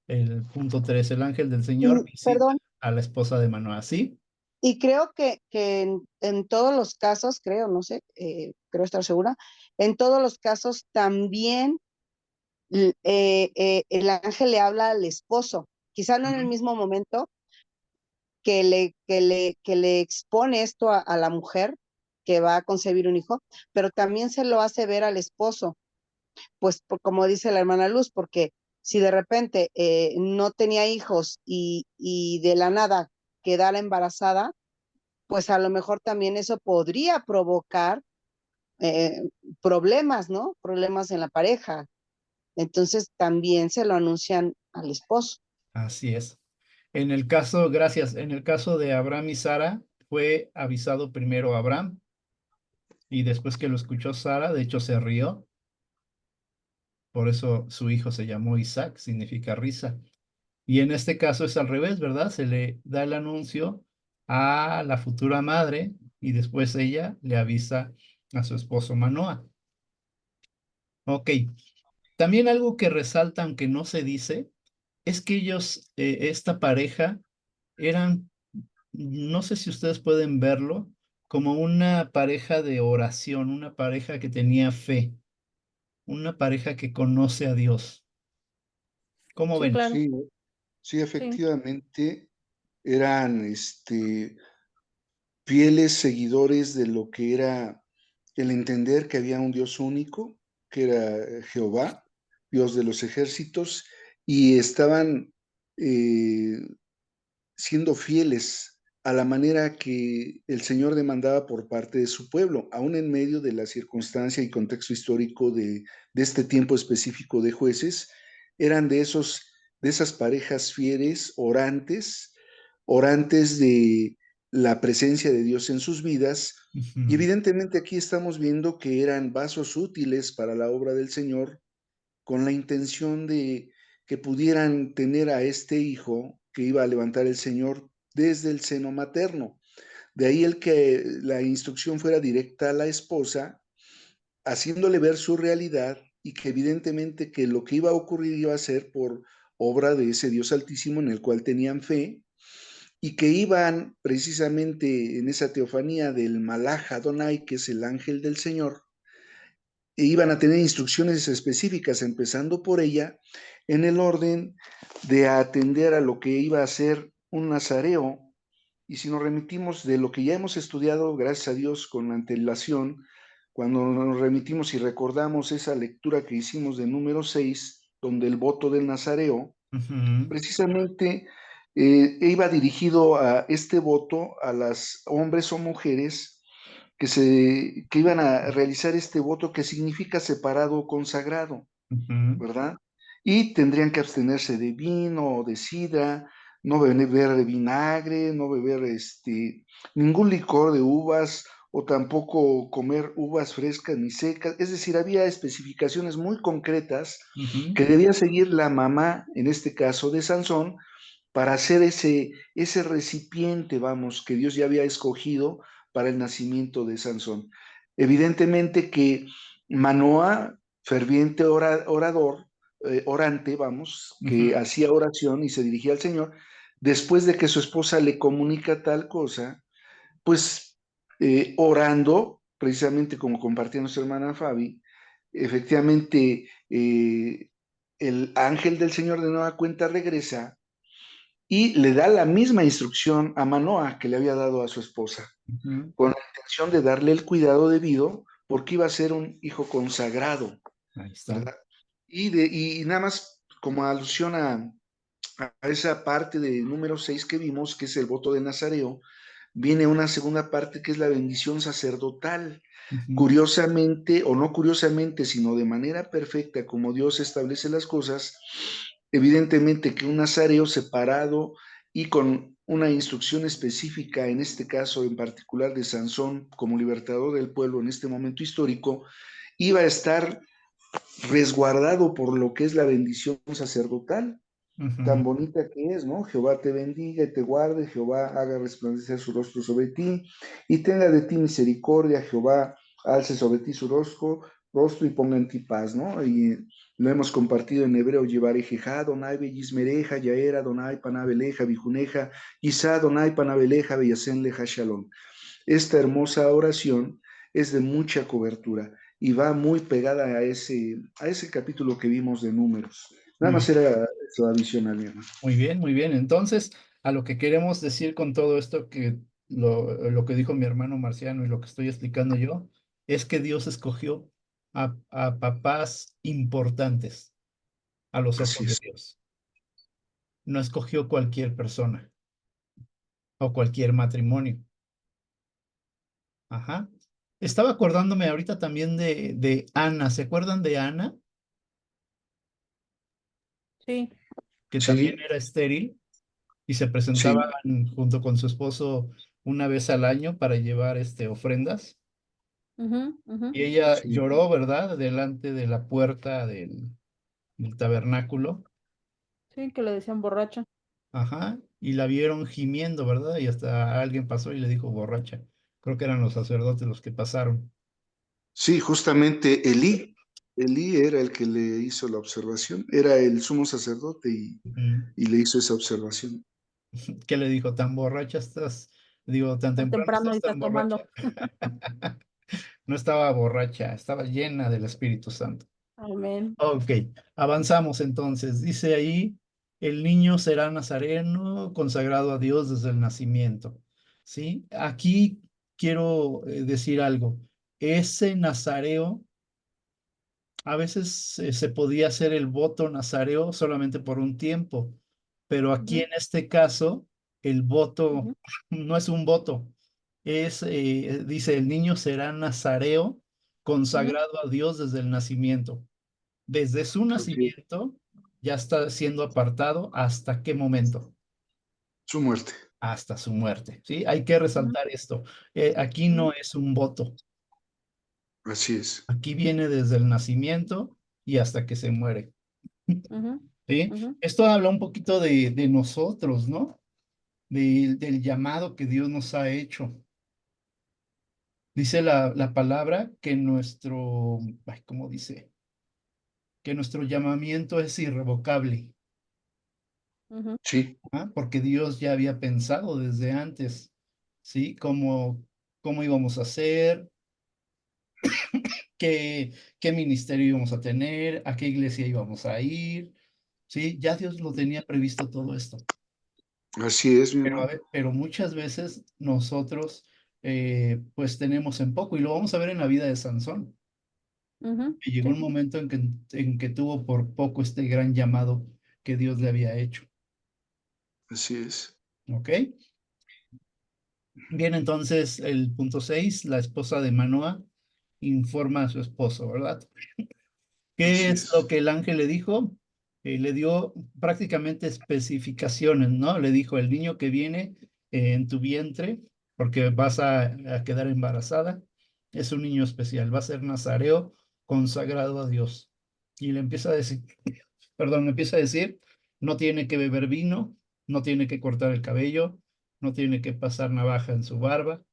El punto 3, el ángel del Señor visita Perdón, a la esposa de Manoah, ¿sí? y creo que en todos los casos, creo, no sé, creo estar segura, en todos los casos también el ángel le habla al esposo, quizá no en el Ujú. mismo momento que le expone esto a la mujer que va a concebir un hijo, pero también se lo hace ver al esposo, pues como dice la hermana Luz, porque si de repente no tenía hijos y de la nada quedara embarazada, pues a lo mejor también eso podría provocar eh, problemas, ¿no? Problemas en la pareja. Entonces también se lo anuncian al esposo. Así es. En el caso, gracias, en el caso de Abraham y Sara, fue avisado primero Abraham y después que lo escuchó Sara, de hecho se rió, por eso su hijo se llamó Isaac, significa risa. Y en este caso es al revés, ¿verdad? Se le da el anuncio a la futura madre y después ella le avisa a su esposo Manoah. Ok, también algo que resalta, aunque no se dice, es que ellos, esta pareja, eran, no sé si ustedes pueden verlo, como una pareja de oración, una pareja que tenía fe, una pareja que conoce a Dios. ¿Cómo Sí, ven? claro, Sí, sí, sí. efectivamente eran fieles seguidores de lo que era el entender que había un Dios único, que era Jehová, Dios de los ejércitos, y estaban eh, siendo fieles a la manera que el Señor demandaba por parte de su pueblo, aún en medio de la circunstancia y contexto histórico de este tiempo específico de jueces, eran de esas parejas fieles, orantes de la presencia de Dios en sus vidas. Y Ujú, evidentemente aquí estamos viendo que eran vasos útiles para la obra del Señor, con la intención de que pudieran tener a este hijo que iba a levantar el Señor desde el seno materno. De ahí el que la instrucción fuera directa a la esposa, haciéndole ver su realidad y que evidentemente que lo que iba a ocurrir iba a ser por obra de ese Dios altísimo en el cual tenían fe, y que iban precisamente en esa teofanía del Malaj Adonai, que es el ángel del Señor, e iban a tener instrucciones específicas, empezando por ella, en el orden de atender a lo que iba a ser un nazareo. Y si nos remitimos de lo que ya hemos estudiado, gracias a Dios, con antelación, cuando nos remitimos y recordamos esa lectura que hicimos de número 6, donde el voto del nazareo, ujú, precisamente iba dirigido a este voto a las hombres o mujeres que iban a realizar este voto que significa separado o consagrado, ujú, ¿verdad? Y tendrían que abstenerse de vino o de sidra, no beber de vinagre, no beber ningún licor de uvas o tampoco comer uvas frescas ni secas. Es decir, había especificaciones muy concretas ujú. que debía seguir la mamá, en este caso de Sansón, para hacer ese recipiente, vamos, que Dios ya había escogido para el nacimiento de Sansón. Evidentemente que Manoah, ferviente orador, orante, vamos, que hacía oración y se dirigía al Señor, después de que su esposa le comunica tal cosa, pues orando, precisamente como compartía nuestra hermana Fabi, efectivamente el ángel del Señor de nueva cuenta regresa y le da la misma instrucción a Manoah que le había dado a su esposa, con la intención de darle el cuidado debido, porque iba a ser un hijo consagrado, Ahí está. ¿verdad? Y nada más como alusión a esa parte de número 6 que vimos, que es el voto de Nazareo, viene una segunda parte que es la bendición sacerdotal. Curiosamente, o no curiosamente, sino de manera perfecta, como Dios establece las cosas, evidentemente que un nazareo separado y con una instrucción específica, en este caso en particular de Sansón como libertador del pueblo en este momento histórico, iba a estar resguardado por lo que es la bendición sacerdotal, tan bonita que es, ¿no? Jehová te bendiga y te guarde, Jehová haga resplandecer su rostro sobre ti y tenga de ti misericordia, Jehová alce sobre ti su rostro y ponga en ti paz, ¿no? Y lo hemos compartido en hebreo, llevaré jeja, donai bellismereja, yaera, donai panabeleja, bijuneja, isa, donai panabeleja, beyasen leja, shalom. Esta hermosa oración es de mucha cobertura y va muy pegada a ese capítulo que vimos de Números. Nada más era eso adicional, mi hermano. Muy bien, muy bien. Entonces, a lo que queremos decir con todo esto, que lo que dijo mi hermano Marciano y lo que estoy explicando yo, es que Dios escogió a papás importantes a los Así ojos de es. Dios. No escogió cualquier persona o cualquier matrimonio. Ajá. Estaba acordándome ahorita también de Ana. ¿Se acuerdan de Ana? Sí. Que también Sí, era estéril y se presentaban sí, junto con su esposo una vez al año para llevar ofrendas. Ujú, ujú. Y ella sí. lloró, ¿verdad? Delante de la puerta del tabernáculo. Sí, que le decían borracha. Ajá. Y la vieron gimiendo, ¿verdad? Y hasta alguien pasó y le dijo borracha. Creo que eran los sacerdotes los que pasaron. Sí, justamente Elí era el que le hizo la observación, era el sumo sacerdote Ujú. y le hizo esa observación. ¿Qué le dijo? ¿Tan borracha estás? Digo, tan Tan temprano temprano y estás estás tan borracha. tomando. No estaba borracha, estaba llena del Espíritu Santo. Amén. Ok, avanzamos entonces. Dice ahí, el niño será nazareno, consagrado a Dios desde el nacimiento. ¿Sí? Aquí quiero decir algo. Ese nazareo, a veces se podía hacer el voto nazareo solamente por un tiempo, pero aquí Ujú, en este caso, el voto ujú, no es un voto, dice, el niño será nazareo, ujú. consagrado a Dios desde el nacimiento. Desde su Ok, nacimiento ya está siendo apartado. ¿Hasta qué momento? su muerte. Hasta su muerte. ¿Sí? Hay que Ujú, resaltar esto. Aquí ujú, no es un voto. Así es. Aquí viene desde el nacimiento y hasta que se muere. ujú, ¿Sí? ujú, Esto habla un poquito de nosotros, ¿no? Del llamado que Dios nos ha hecho. Dice la palabra que ¿cómo dice? Que nuestro llamamiento es irrevocable. ujú, Sí, Porque Dios ya había pensado desde antes, ¿sí? Cómo íbamos a hacer, qué ministerio íbamos a tener, a qué iglesia íbamos a ir, ¿sí? Ya Dios lo tenía previsto todo esto. así es, mi Pero, hermano. pero muchas veces nosotros, pues tenemos en poco, y lo vamos a ver en la vida de Sansón, ujú. que llegó un Sí. momento en que tuvo por poco este gran llamado que Dios le había hecho, Así es. ¿ok? Bien, entonces el punto 6, la esposa de Manoah informa a su esposo, ¿verdad? ¿Qué Así es lo es. que el ángel le dijo? Le dio prácticamente especificaciones, ¿no? Le dijo, el niño que viene en tu vientre, porque vas a quedar embarazada, es un niño especial, va a ser nazareo consagrado a Dios. Y le empieza a decir, perdón, le empieza a decir, no tiene que beber vino, no tiene que cortar el cabello, no tiene que pasar navaja en su barba,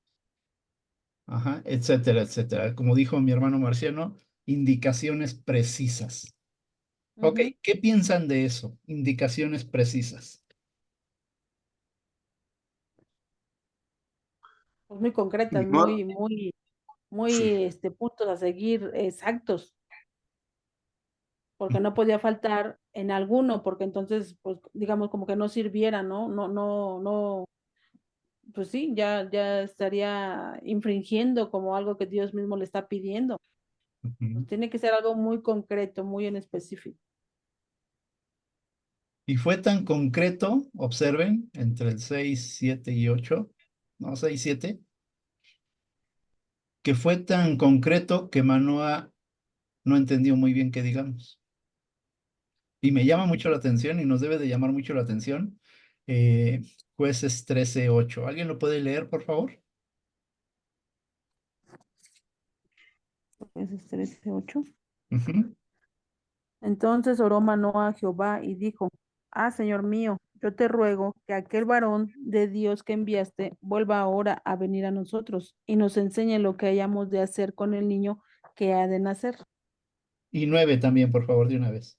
ajá, etcétera, etcétera. Como dijo mi hermano Marciano, indicaciones precisas. Ok, Ujú. ¿qué piensan de eso? Indicaciones precisas. Pues muy concretas, No, sí, muy, puntos a seguir exactos, porque no podía faltar en alguno, porque entonces, pues, digamos, como que no sirviera, ¿no? No, pues sí, ya estaría infringiendo como algo que Dios mismo le está pidiendo. Ujú. Pues tiene que ser algo muy concreto, muy en específico. Y fue tan concreto, observen, entre el 6, 7 y 8, no, 6, 7, que fue tan concreto que Manoa no entendió muy bien qué digamos. Y me llama mucho la atención y nos debe de llamar mucho la atención. eh, Jueces 13:8. ¿Alguien lo puede leer, por favor? Ese es 13:8. Ujú. Entonces oró Manoa a Jehová y dijo, ah, Señor mío, yo te ruego que aquel varón de Dios que enviaste vuelva ahora a venir a nosotros y nos enseñe lo que hayamos de hacer con el niño que ha de nacer. Y 9 también, por favor, de una vez.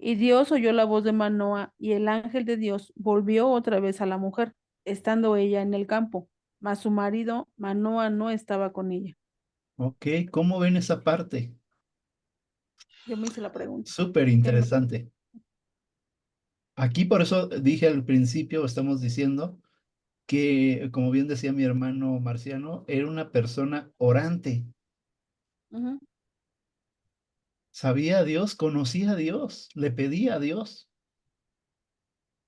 Y Dios oyó la voz de Manoa y el ángel de Dios volvió otra vez a la mujer, estando ella en el campo, mas su marido Manoa no estaba con ella. Ok, ¿cómo ven esa parte? Yo me hice la pregunta. Súper ¿Qué me- interesante. Aquí por eso dije al principio, estamos diciendo que, como bien decía mi hermano Marciano, era una persona orante. Ujú. Sabía a Dios, conocía a Dios, le pedía a Dios.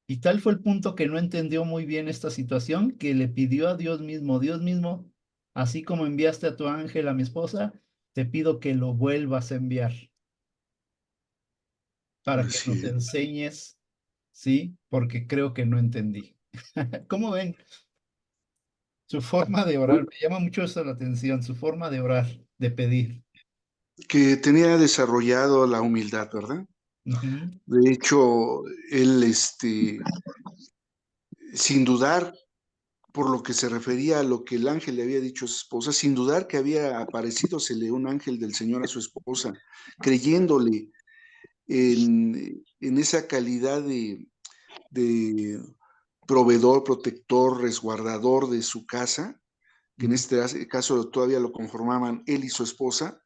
Y tal fue el punto que no entendió muy bien esta situación, que le pidió a Dios mismo, así como enviaste a tu ángel a mi esposa, te pido que lo vuelvas a enviar para que así nos es. enseñes, ¿sí? Porque creo que no entendí. ¿Cómo ven? Su forma de orar, me llama mucho eso la atención, su forma de orar, de pedir. Que tenía desarrollado la humildad, ¿verdad? Ujú. De hecho, él, sin dudar, por lo que se refería a lo que el ángel le había dicho a su esposa, sin dudar que había aparecídosele un ángel del Señor a su esposa, creyéndole en esa calidad de proveedor, protector, resguardador de su casa, que en Ujú. este caso todavía lo conformaban él y su esposa,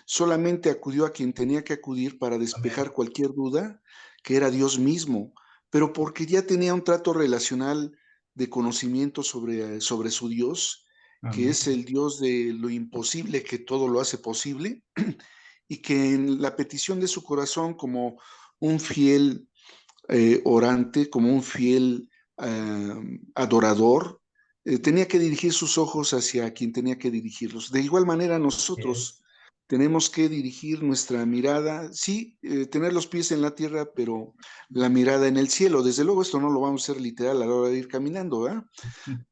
solamente acudió a quien tenía que acudir para Amén. despejar cualquier duda, que era Dios mismo, pero porque ya tenía un trato relacional de conocimiento sobre su Dios, que Amén. es el Dios de lo imposible, que todo lo hace posible, y que en la petición de su corazón, como un fiel orante, como un fiel adorador, tenía que dirigir sus ojos hacia quien tenía que dirigirlos. De igual manera, Así nosotros es. tenemos que dirigir nuestra mirada, sí, tener los pies en la tierra, pero la mirada en el cielo. Desde luego, esto no lo vamos a hacer literal a la hora de ir caminando, ¿verdad?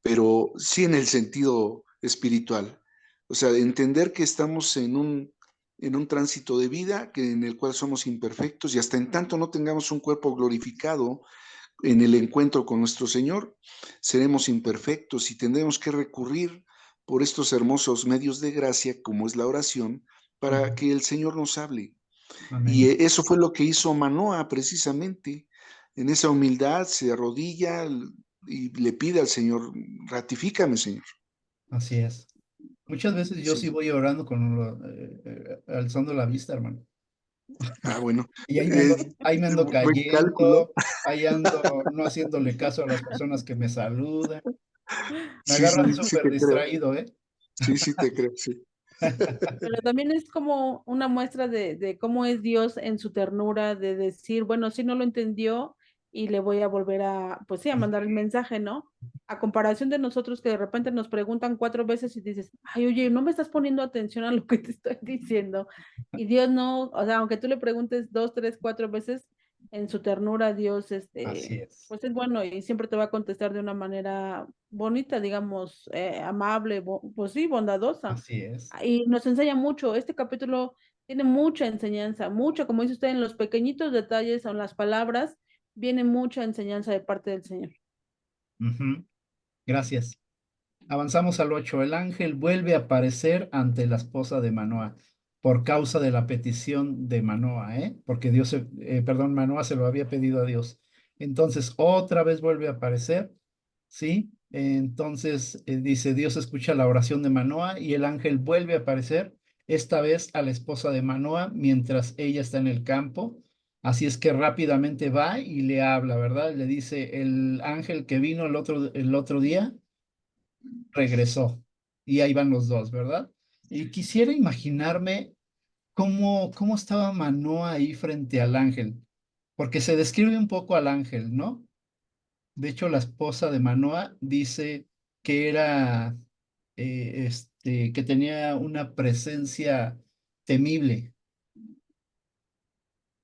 Pero sí en el sentido espiritual. O sea, entender que estamos en un tránsito de vida que, en el cual somos imperfectos y hasta en tanto no tengamos un cuerpo glorificado en el encuentro con nuestro Señor, seremos imperfectos y tendremos que recurrir por estos hermosos medios de gracia, como es la oración, para Ujú. que el Señor nos hable. Y Amén. eso fue lo que hizo Manoa precisamente. En esa humildad se arrodilla y le pide al Señor, ratifícame, Señor. Así es. Muchas veces yo Sí. sí voy orando con alzando la vista, hermano. Ah, bueno. Y Eh, ahí me ando Buen cálculo. cayendo, ahí ando no haciéndole caso a las personas que me saludan. Me Sí, agarran sí, sí súper te creo. distraído, ¿eh? Sí, sí te creo, sí. Pero también es como una muestra de cómo es Dios en su ternura, de decir, bueno, si no lo entendió y le voy a volver a, pues sí, a mandar el mensaje, ¿no? A comparación de nosotros que de repente nos preguntan 4 veces y dices, ay, oye, no me estás poniendo atención a lo que te estoy diciendo. Y Dios no, o sea, aunque tú le preguntes 2, 3, 4 veces, en su ternura Dios, Así es. pues es bueno y siempre te va a contestar de una manera bonita, digamos, amable, pues sí, bondadosa. Así es. Y nos enseña mucho. Este capítulo tiene mucha enseñanza, mucha, como dice usted, en los pequeñitos detalles, en las palabras, viene mucha enseñanza de parte del Señor. Ujú. Gracias. Avanzamos al 8. El ángel vuelve a aparecer ante la esposa de Manoah. por causa de la petición de Manoa, porque Dios, perdón, Manoa se lo había pedido a Dios. Entonces, otra vez vuelve a aparecer, ¿sí? Entonces, dice, Dios escucha la oración de Manoa y el ángel vuelve a aparecer, esta vez a la esposa de Manoa, mientras ella está en el campo. Así es que rápidamente va y le habla, ¿verdad? Le dice, el ángel que vino el otro día regresó. Y ahí van los dos, ¿verdad? Y quisiera imaginarme cómo estaba Manoa ahí frente al ángel, porque se describe un poco al ángel, ¿no? De hecho, la esposa de Manoa dice que era, que tenía una presencia temible,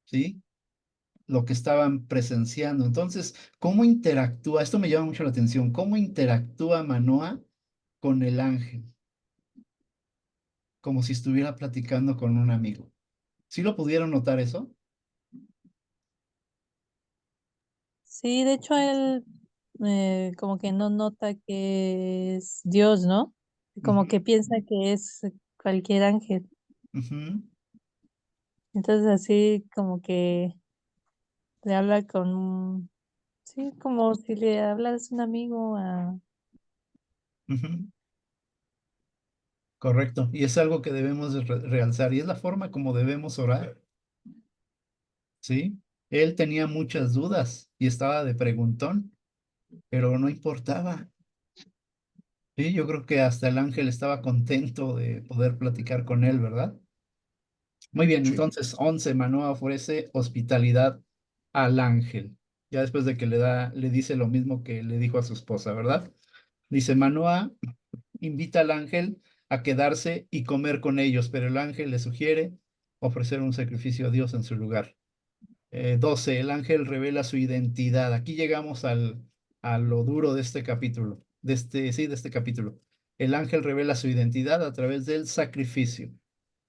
¿sí? Lo que estaban presenciando. Entonces, ¿cómo interactúa? Esto me llama mucho la atención. ¿Cómo interactúa Manoa con el ángel? Como si estuviera platicando con un amigo. ¿Sí lo pudieron notar eso? Sí, de hecho él como que no nota que es Dios, ¿no? Como que Ujú, piensa que es cualquier ángel. ujú, Entonces así como que le habla con, sí, como si le hablas a un amigo a... ujú. Correcto. Y es algo que debemos de realzar y es la forma como debemos orar, ¿sí? Él tenía muchas dudas y estaba de preguntón, pero no importaba. Sí, yo creo que hasta el ángel estaba contento de poder platicar con él, ¿verdad? Muy bien, Sí. entonces 11, Manoa ofrece hospitalidad al ángel. Ya después de que le dice lo mismo que le dijo a su esposa, ¿verdad? Dice, Manoa invita al ángel a quedarse y comer con ellos, pero el ángel le sugiere ofrecer un sacrificio a Dios en su lugar. 12, el ángel revela su identidad. Aquí llegamos a lo duro de este capítulo, sí, de este capítulo. El ángel revela su identidad a través del sacrificio.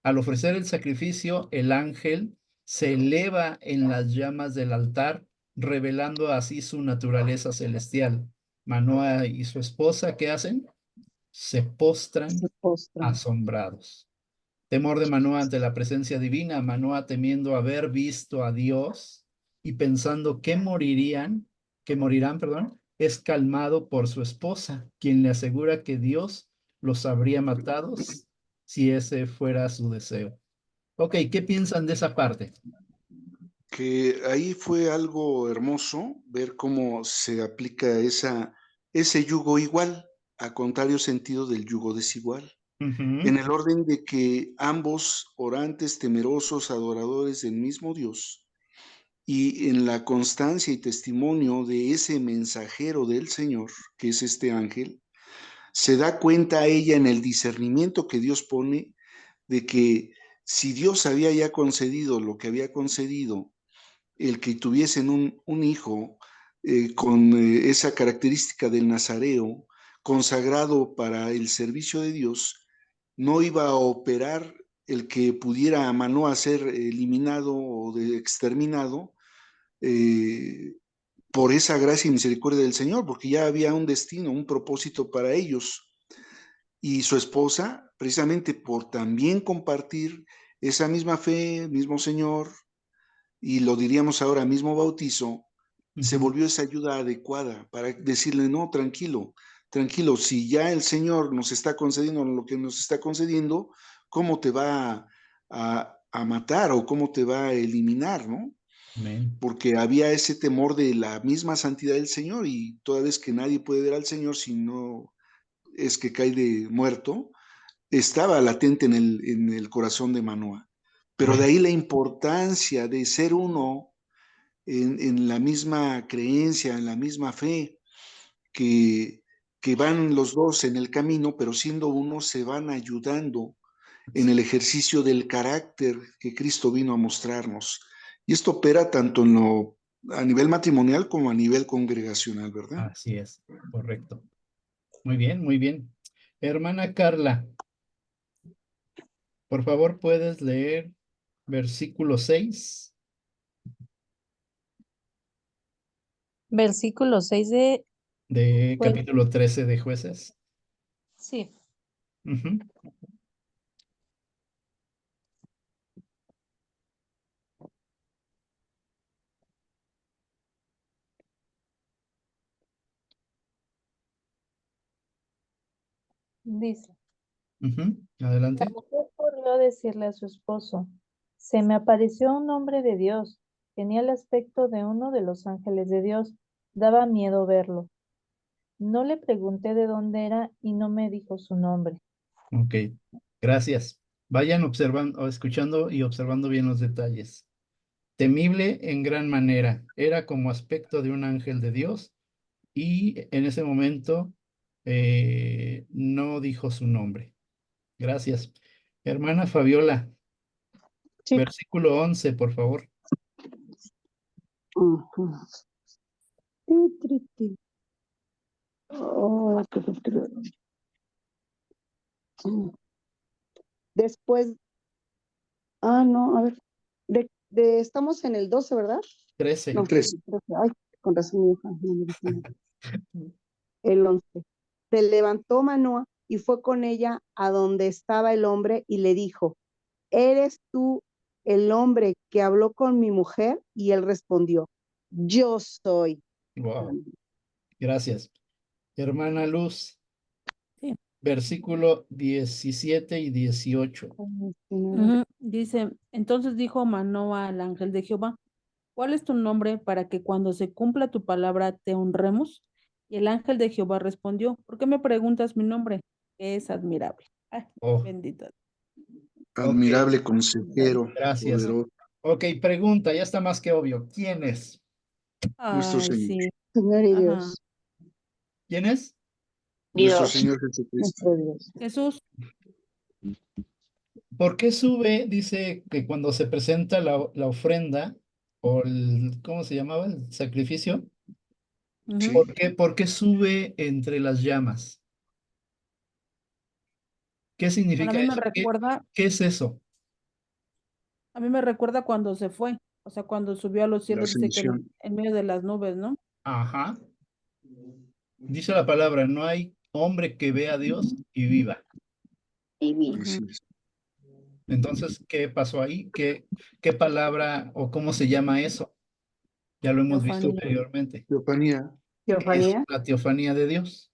Al ofrecer el sacrificio, el ángel se eleva en las llamas del altar, revelando así su naturaleza celestial. Manoa y su esposa, ¿qué hacen? Se Se postran postran. asombrados. Temor de Manoa ante la presencia divina, Manoa temiendo haber visto a Dios y pensando que morirán, perdón, es calmado por su esposa, quien le asegura que Dios los habría matado si ese fuera su deseo. Ok, ¿qué piensan de esa parte? Que ahí fue algo hermoso ver cómo se aplica ese yugo igual, a contrario sentido del yugo desigual, en Ujú, el orden de que ambos orantes, temerosos, adoradores del mismo Dios, y en la constancia y testimonio de ese mensajero del Señor, que es este ángel, se da cuenta ella en el discernimiento que Dios pone de que si Dios había ya concedido lo que había concedido, el que tuviesen un hijo con esa característica del nazareo, consagrado para el servicio de Dios, no iba a operar el que pudiera a Manoa ser eliminado o exterminado eh, por esa gracia y misericordia del Señor, porque ya había un destino, un propósito para ellos. Y su esposa, precisamente por también compartir esa misma fe, mismo Señor, y lo diríamos ahora, mismo bautizo, se ujú. volvió esa ayuda adecuada para decirle, no, tranquilo, tranquilo, si ya el Señor nos está concediendo lo que nos está concediendo, ¿cómo te va a matar o cómo te va a eliminar, no? Amén. Porque había ese temor de la misma santidad del Señor y toda vez que nadie puede ver al Señor si no es que cae de muerto, estaba latente en el corazón de Manoa. Pero de Amén. ahí la importancia de ser uno en la misma creencia, en la misma fe, que, que van los dos en el camino, pero siendo uno se van ayudando en el ejercicio del carácter que Cristo vino a mostrarnos. Y esto opera tanto a nivel matrimonial como a nivel congregacional, ¿verdad? Así es, correcto. Muy bien, muy bien. Hermana Carla, por favor, ¿puedes leer versículo 6 Versículo 6 de de juez. capítulo 13 de Jueces? Sí. Ujú, Dice, Adelante. la mujer corrió a decirle a su esposo, se me apareció un hombre de Dios, tenía el aspecto de uno de los ángeles de Dios, daba miedo verlo. No le pregunté de dónde era y no me dijo su nombre. Ok, gracias. Vayan observando, escuchando y observando bien los detalles. Temible en gran manera, era como aspecto de un ángel de Dios y en ese momento no dijo su nombre. Gracias. Hermana Fabiola, Sí. versículo 11, por favor. Ujú. Oh, Después, no, a ver, estamos en el 12, ¿verdad? 13. No, 13. 13. Ay, con razón mi hija no me dijo nada. El 11. Se levantó Manoa y fue con ella a donde estaba el hombre y le dijo, ¿eres tú el hombre que habló con mi mujer? Y él respondió, yo soy. Wow, gracias. Hermana Luz, Sí. versículo 17 y 18. Dice, entonces dijo Manoa al ángel de Jehová, ¿cuál es tu nombre para que cuando se cumpla tu palabra te honremos? Y el ángel de Jehová respondió, ¿por qué me preguntas mi nombre? Es admirable. Ay, Oh, bendito. Admirable consejero, gracias. poderoso, Ok, pregunta, ya está más que obvio. ¿Quién es? nuestro Ay, Señor. sí. Señor y Ajá. Dios. ¿Quién es? Nuestro Dios. Señor Jesucristo. Nuestro Dios. Jesús. ¿Por qué sube? Dice que cuando se presenta la ofrenda o ¿cómo se llamaba? El sacrificio. Sí. Ujú. ¿Por qué sube entre las llamas? ¿Qué Bueno, significa a mí me eso? recuerda, ¿Qué es eso? cuando se fue, o sea, cuando subió a los La cielos, dice que ascensión. en medio de las nubes, ¿no? Ajá. Dice la palabra, no hay hombre que vea a Dios y viva. Así es. Entonces, ¿qué pasó ahí? ¿Qué palabra o cómo se llama eso? Ya lo hemos visto Teofanía. anteriormente. Teofanía. Es Teofanía. la teofanía de Dios,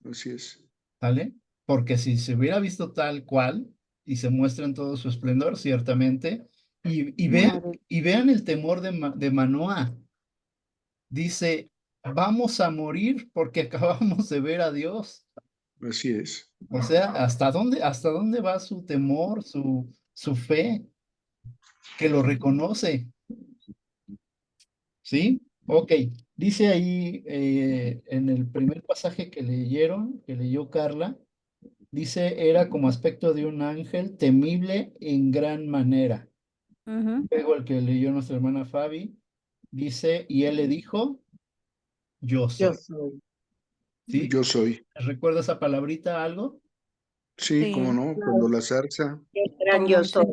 Así es. ¿vale? Porque si se hubiera visto tal cual y se muestra en todo su esplendor, ciertamente, y vean, Madre. y vean el temor de Manoah. Dice, vamos a morir porque acabamos de ver a Dios. Así es. O sea, hasta dónde va su temor, su fe, que lo reconoce? ¿Sí? Ok. Dice ahí en el primer pasaje que leyeron, que leyó Carla, dice, era como aspecto de un ángel temible en gran manera. Ujú. Luego el que leyó nuestra hermana Fabi, dice, y él le dijo, yo Yo soy. soy. ¿Sí? Yo soy. ¿Recuerda esa palabrita algo? Sí, cómo Sí, no. Cuando la zarza, Gran yo soy.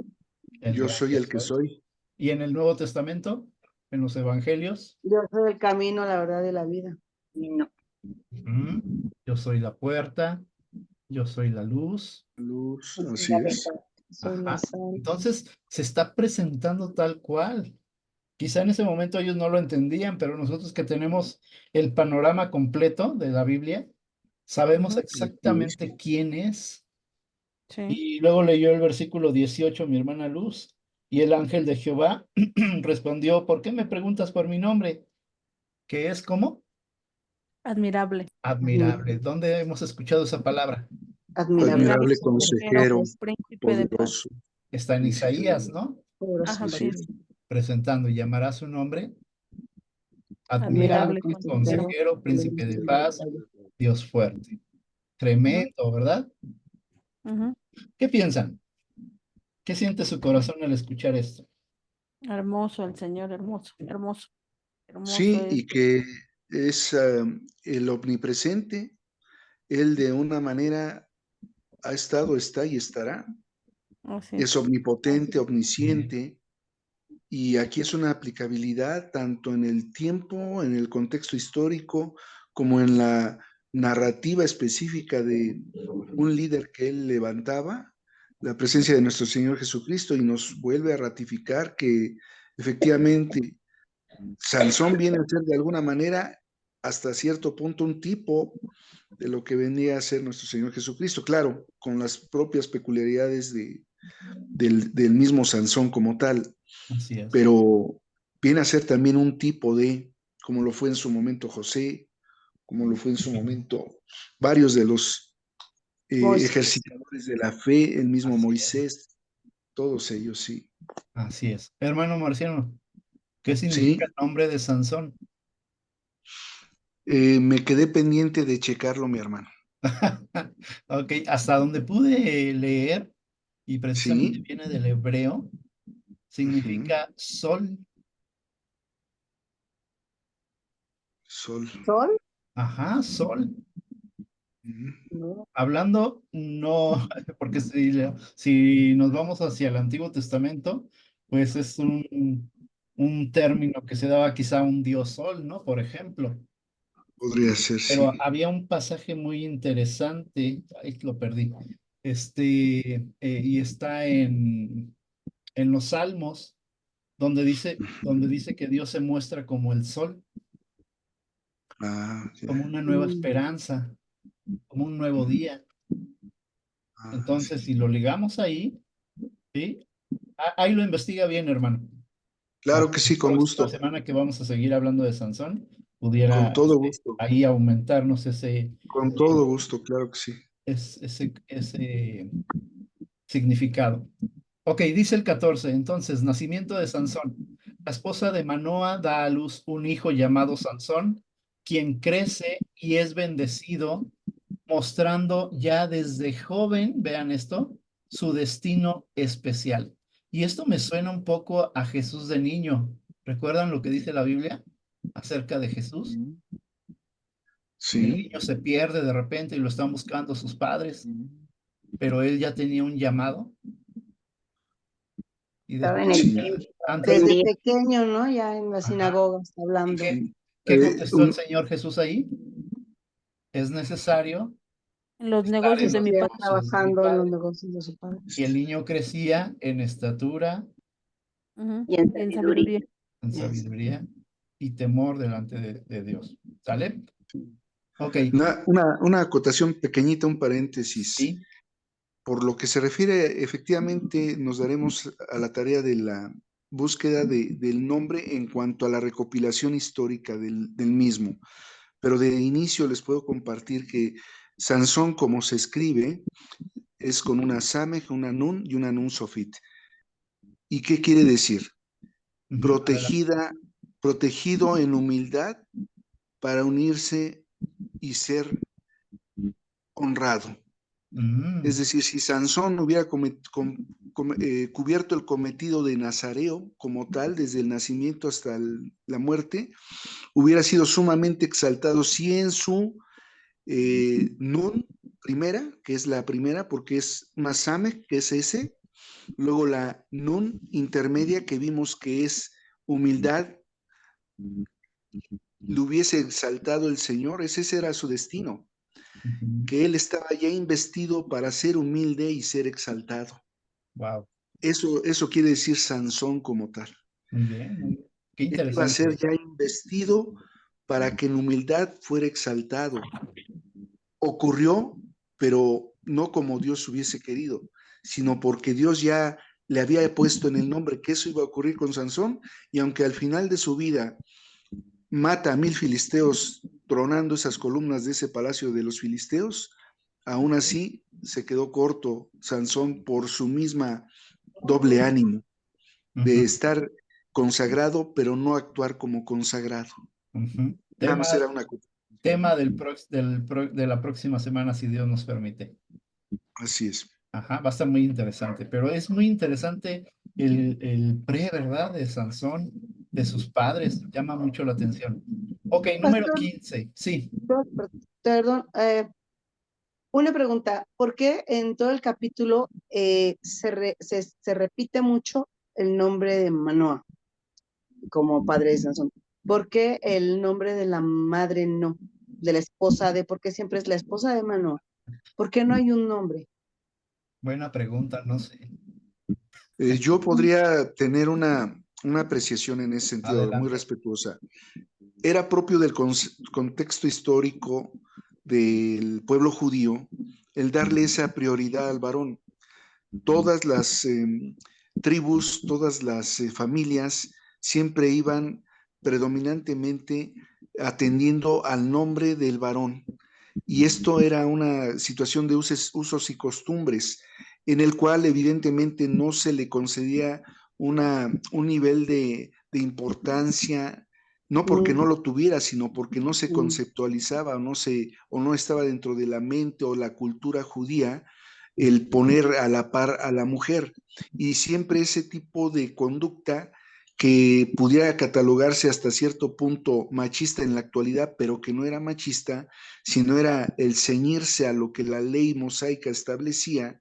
El yo gran soy yo el que soy. Y en el Nuevo Testamento, en los Evangelios, Yo soy el camino, la verdad y la vida. Y no. yo soy la puerta, yo soy la luz. Luz. Soy Así la es. verdad, soy la Ajá. sal. Entonces, se está presentando tal cual. Quizá en ese momento ellos no lo entendían, pero nosotros que tenemos el panorama completo de la Biblia, sabemos Ujú. exactamente quién es. Sí. Y luego leyó el versículo 18 mi hermana Luz, y el ángel de Jehová respondió, ¿por qué me preguntas por mi nombre? ¿Qué es como? Admirable. Admirable. ¿Dónde hemos escuchado esa palabra? Admirable. Admirable Consejero, consejero, príncipe de paz. poderoso. Está en Príncipe de Isaías, Dios. ¿no? Poderoso Ajá, Así sí. es. Presentando y llamará su nombre Admirable admirable, Consejero. consejero, príncipe de paz, Dios fuerte. Tremendo, ¿verdad? Ujú. ¿Qué piensan? ¿Qué siente su corazón al escuchar esto? Hermoso el Señor, hermoso, hermoso, hermoso Sí, es. y que es el omnipresente. Él de una manera ha estado, está y estará. Así Es es. omnipotente, omnisciente. Y aquí es una aplicabilidad tanto en el tiempo, en el contexto histórico, como en la narrativa específica de un líder que él levantaba, la presencia de nuestro Señor Jesucristo, y nos vuelve a ratificar que efectivamente Sansón viene a ser de alguna manera hasta cierto punto un tipo de lo que venía a ser nuestro Señor Jesucristo, claro, con las propias peculiaridades del mismo Sansón como tal, Así es. pero viene a ser también un tipo de, como lo fue en su momento José, como lo fue en su momento varios de los Moisés. ejercitadores de la fe, el mismo Así es. Moisés, todos ellos, sí. Así es. Hermano Marciano, ¿qué Sí, significa el nombre de Sansón? me quedé pendiente de checarlo, mi hermano. Ok, hasta donde pude leer, y precisamente Sí. viene del hebreo, significa sol. Sol. ¿Sol? Ajá, sol. Ujú. No. Hablando, no, porque si nos vamos hacia el Antiguo Testamento, pues es un término que se daba quizá a un dios sol, ¿no? Por ejemplo. Podría ser, sí. Pero había un pasaje muy interesante, ahí lo perdí, y está en los Salmos, donde dice que Dios se muestra como el sol, Ah, ya. como una nueva Mm. esperanza, como un nuevo día. Ah, Entonces, sí. si lo ligamos ahí, ¿sí? Ahí lo investiga bien, hermano. Para Claro que que sí, la con próxima gusto. semana que vamos a seguir hablando de Sansón, Con pudiera todo gusto. ahí aumentarnos ese, Con todo gusto, claro que sí. ese significado. Ok, dice el 14, entonces, nacimiento de Sansón. La esposa de Manoa da a luz un hijo llamado Sansón, quien crece y es bendecido, mostrando ya desde joven, vean esto, su destino especial. Y esto me suena un poco a Jesús de niño. ¿Recuerdan lo que dice la Biblia acerca de Jesús? El Sí. niño se pierde de repente y lo están buscando sus padres, pero él ya tenía un llamado y Estaba en el Sí. templo. antes Desde de... pequeño, ¿no? Ya en la Ajá. sinagoga está ¿Y hablando. qué contestó el Un- Señor Jesús ahí? Es necesario En los estar negocios en de los mi Estuviera padre. negocios de mi trabajando en los Padre. negocios de su padre. Y el niño crecía en estatura, Ujú, Y en y en sabiduría. sabiduría. en Yes. sabiduría y temor delante de Dios. ¿Sale? Ok, una acotación pequeñita, un paréntesis. sí. Por lo que se refiere, efectivamente, nos daremos a la tarea de la búsqueda del nombre en cuanto a la recopilación histórica del mismo. Pero de inicio les puedo compartir que Sansón, como se escribe, es con una Samej, una Nun y una Nun Sofit. ¿Y qué quiere decir? Ujú, adelante. Protegido en humildad para unirse y ser honrado. Es Mm, decir, si Sansón hubiera cubierto el cometido de nazareo como tal, desde el nacimiento hasta la muerte, hubiera sido sumamente exaltado si en su Nun primera, que es la primera, porque es Masame, que es ese, luego la Nun intermedia, que vimos que es humildad, le hubiese exaltado el Señor, ese era su destino, ujú. que él estaba ya investido para ser humilde y ser exaltado. Wow, Eso quiere decir Sansón como tal. muy bien, muy bien. Qué Él iba a ser interesante. ya investido para que en humildad fuera exaltado. Ocurrió, pero no como Dios hubiese querido, sino porque Dios ya le había puesto en el nombre que eso iba a ocurrir con Sansón, y aunque al final de su vida mata a 1000 filisteos tronando esas columnas de ese palacio de los filisteos, aún así se quedó corto Sansón por su misma doble ánimo de Ujú, estar consagrado, pero no actuar como consagrado. ujú. Nada más era una cosa. Tema de la próxima semana, si Dios nos permite. Así es. Ajá, va a estar muy interesante, pero es muy interesante el ¿verdad? De Sansón, de sus padres, llama mucho la atención. Ok, número Pastor, 15, sí. perdón, una pregunta. ¿Por qué en todo el capítulo se repite mucho el nombre de Manoa como padre de Sansón? ¿Por qué el nombre de la madre no? De la esposa de, ¿por qué siempre es la esposa de Manoa? ¿Por qué no hay un nombre? Buena pregunta, no sé. Yo podría tener una apreciación en ese sentido, muy Adelante. respetuosa. Era propio del contexto histórico del pueblo judío el darle esa prioridad al varón. Todas las tribus, todas las familias siempre iban predominantemente atendiendo al nombre del varón. Y esto era una situación de usos y costumbres, en el cual evidentemente no se le concedía un nivel de importancia, no porque no lo tuviera, sino porque no se conceptualizaba o no estaba dentro de la mente o la cultura judía el poner a la par a la mujer. Y siempre ese tipo de conducta que pudiera catalogarse hasta cierto punto machista en la actualidad, pero que no era machista, sino era el ceñirse a lo que la ley mosaica establecía,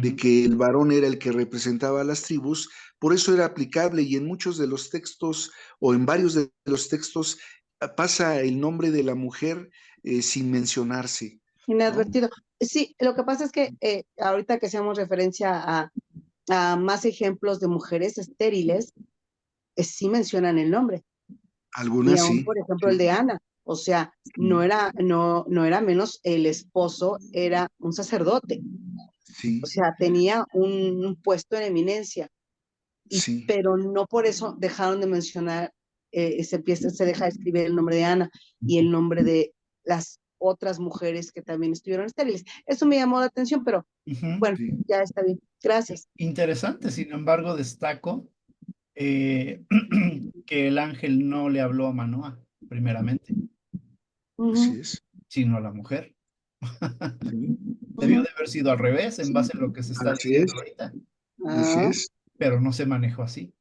de que el varón era el que representaba a las tribus. Por eso era aplicable, y en muchos de los textos o en varios de los textos pasa el nombre de la mujer sin mencionarse, ¿no? Inadvertido. Sí, lo que pasa es que ahorita que hacemos referencia a más ejemplos de mujeres estériles, sí mencionan el nombre. Y Algunas aún, sí. por ejemplo, el de Ana. O sea, no era menos el esposo, era un sacerdote. Sí, O sea, tenía un puesto en eminencia. sí. Pero no por eso dejaron de mencionar, se deja de escribir el nombre de Ana y el nombre de las otras mujeres que también estuvieron estériles. Eso me llamó la atención, pero bueno, Sí. ya está bien. Gracias. Interesante, sin embargo, destaco que el ángel no le habló a Manoah, primeramente, Así es. sino a la mujer. Sí. Debió de haber sido al revés, en base a lo que se está Así es. diciendo ahorita, Así Ah, es. pero no se manejó así.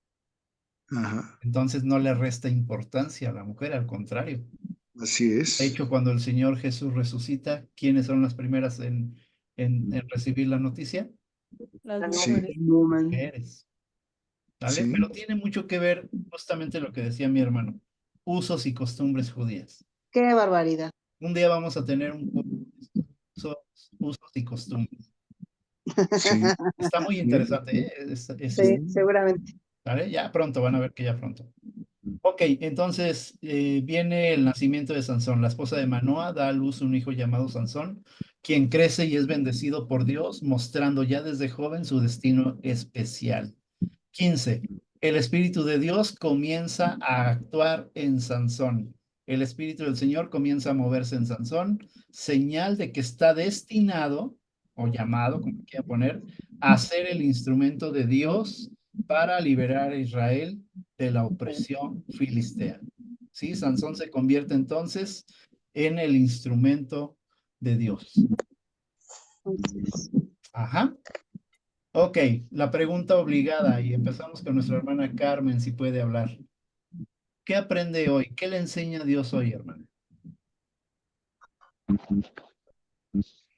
Ajá. Entonces no le resta importancia a la mujer, al contrario. Así De es. hecho, cuando el Señor Jesús resucita, ¿quiénes son las primeras en recibir la noticia? Las Sí. mujeres. woman. Mujeres. ¿Vale? Sí. Pero tiene mucho que ver justamente lo que decía mi hermano, usos y costumbres judías. Qué barbaridad. Un día vamos a tener un usos y costumbres. Sí. Está muy interesante, ¿eh? Sí, seguramente. ¿Vale? Ya pronto, van a ver que ya pronto. Ok, entonces viene el nacimiento de Sansón. La esposa de Manoah da a luz un hijo llamado Sansón, quien crece y es bendecido por Dios, mostrando ya desde joven su destino especial. 15. El Espíritu de Dios comienza a actuar en Sansón. El Espíritu del Señor comienza a moverse en Sansón, señal de que está destinado, o llamado, como quiera poner, a ser el instrumento de Dios para liberar a Israel de la opresión filistea. ¿Sí? Sansón se convierte entonces en el instrumento de Dios. Ajá. Ok, la pregunta obligada, y empezamos con nuestra hermana Carmen, si puede hablar. ¿Qué aprende hoy? ¿Qué le enseña Dios hoy, hermana?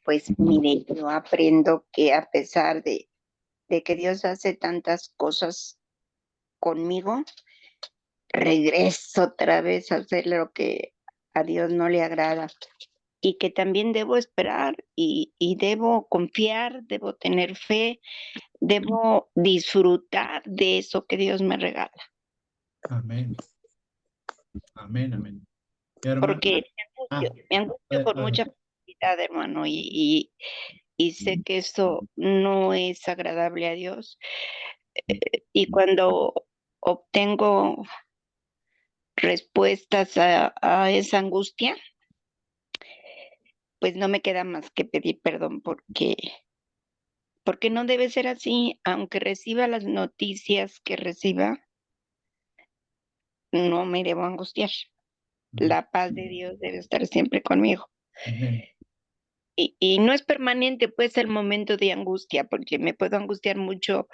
Pues mire, yo aprendo que a pesar de que Dios hace tantas cosas conmigo, regreso otra vez a hacer lo que a Dios no le agrada. Y que también debo esperar y debo confiar, debo tener fe, debo disfrutar de eso que Dios me regala. Amén. Amén, amén. Hermana, Porque me angustio por mucha facilidad, hermano, y sé que eso no es agradable a Dios. Y cuando obtengo respuestas a esa angustia, pues no me queda más que pedir perdón porque no debe ser así, aunque reciba las noticias que reciba, no me debo angustiar. La paz de Dios debe estar siempre conmigo. Amén. Y no es permanente, pues, el momento de angustia, porque me puedo angustiar mucho,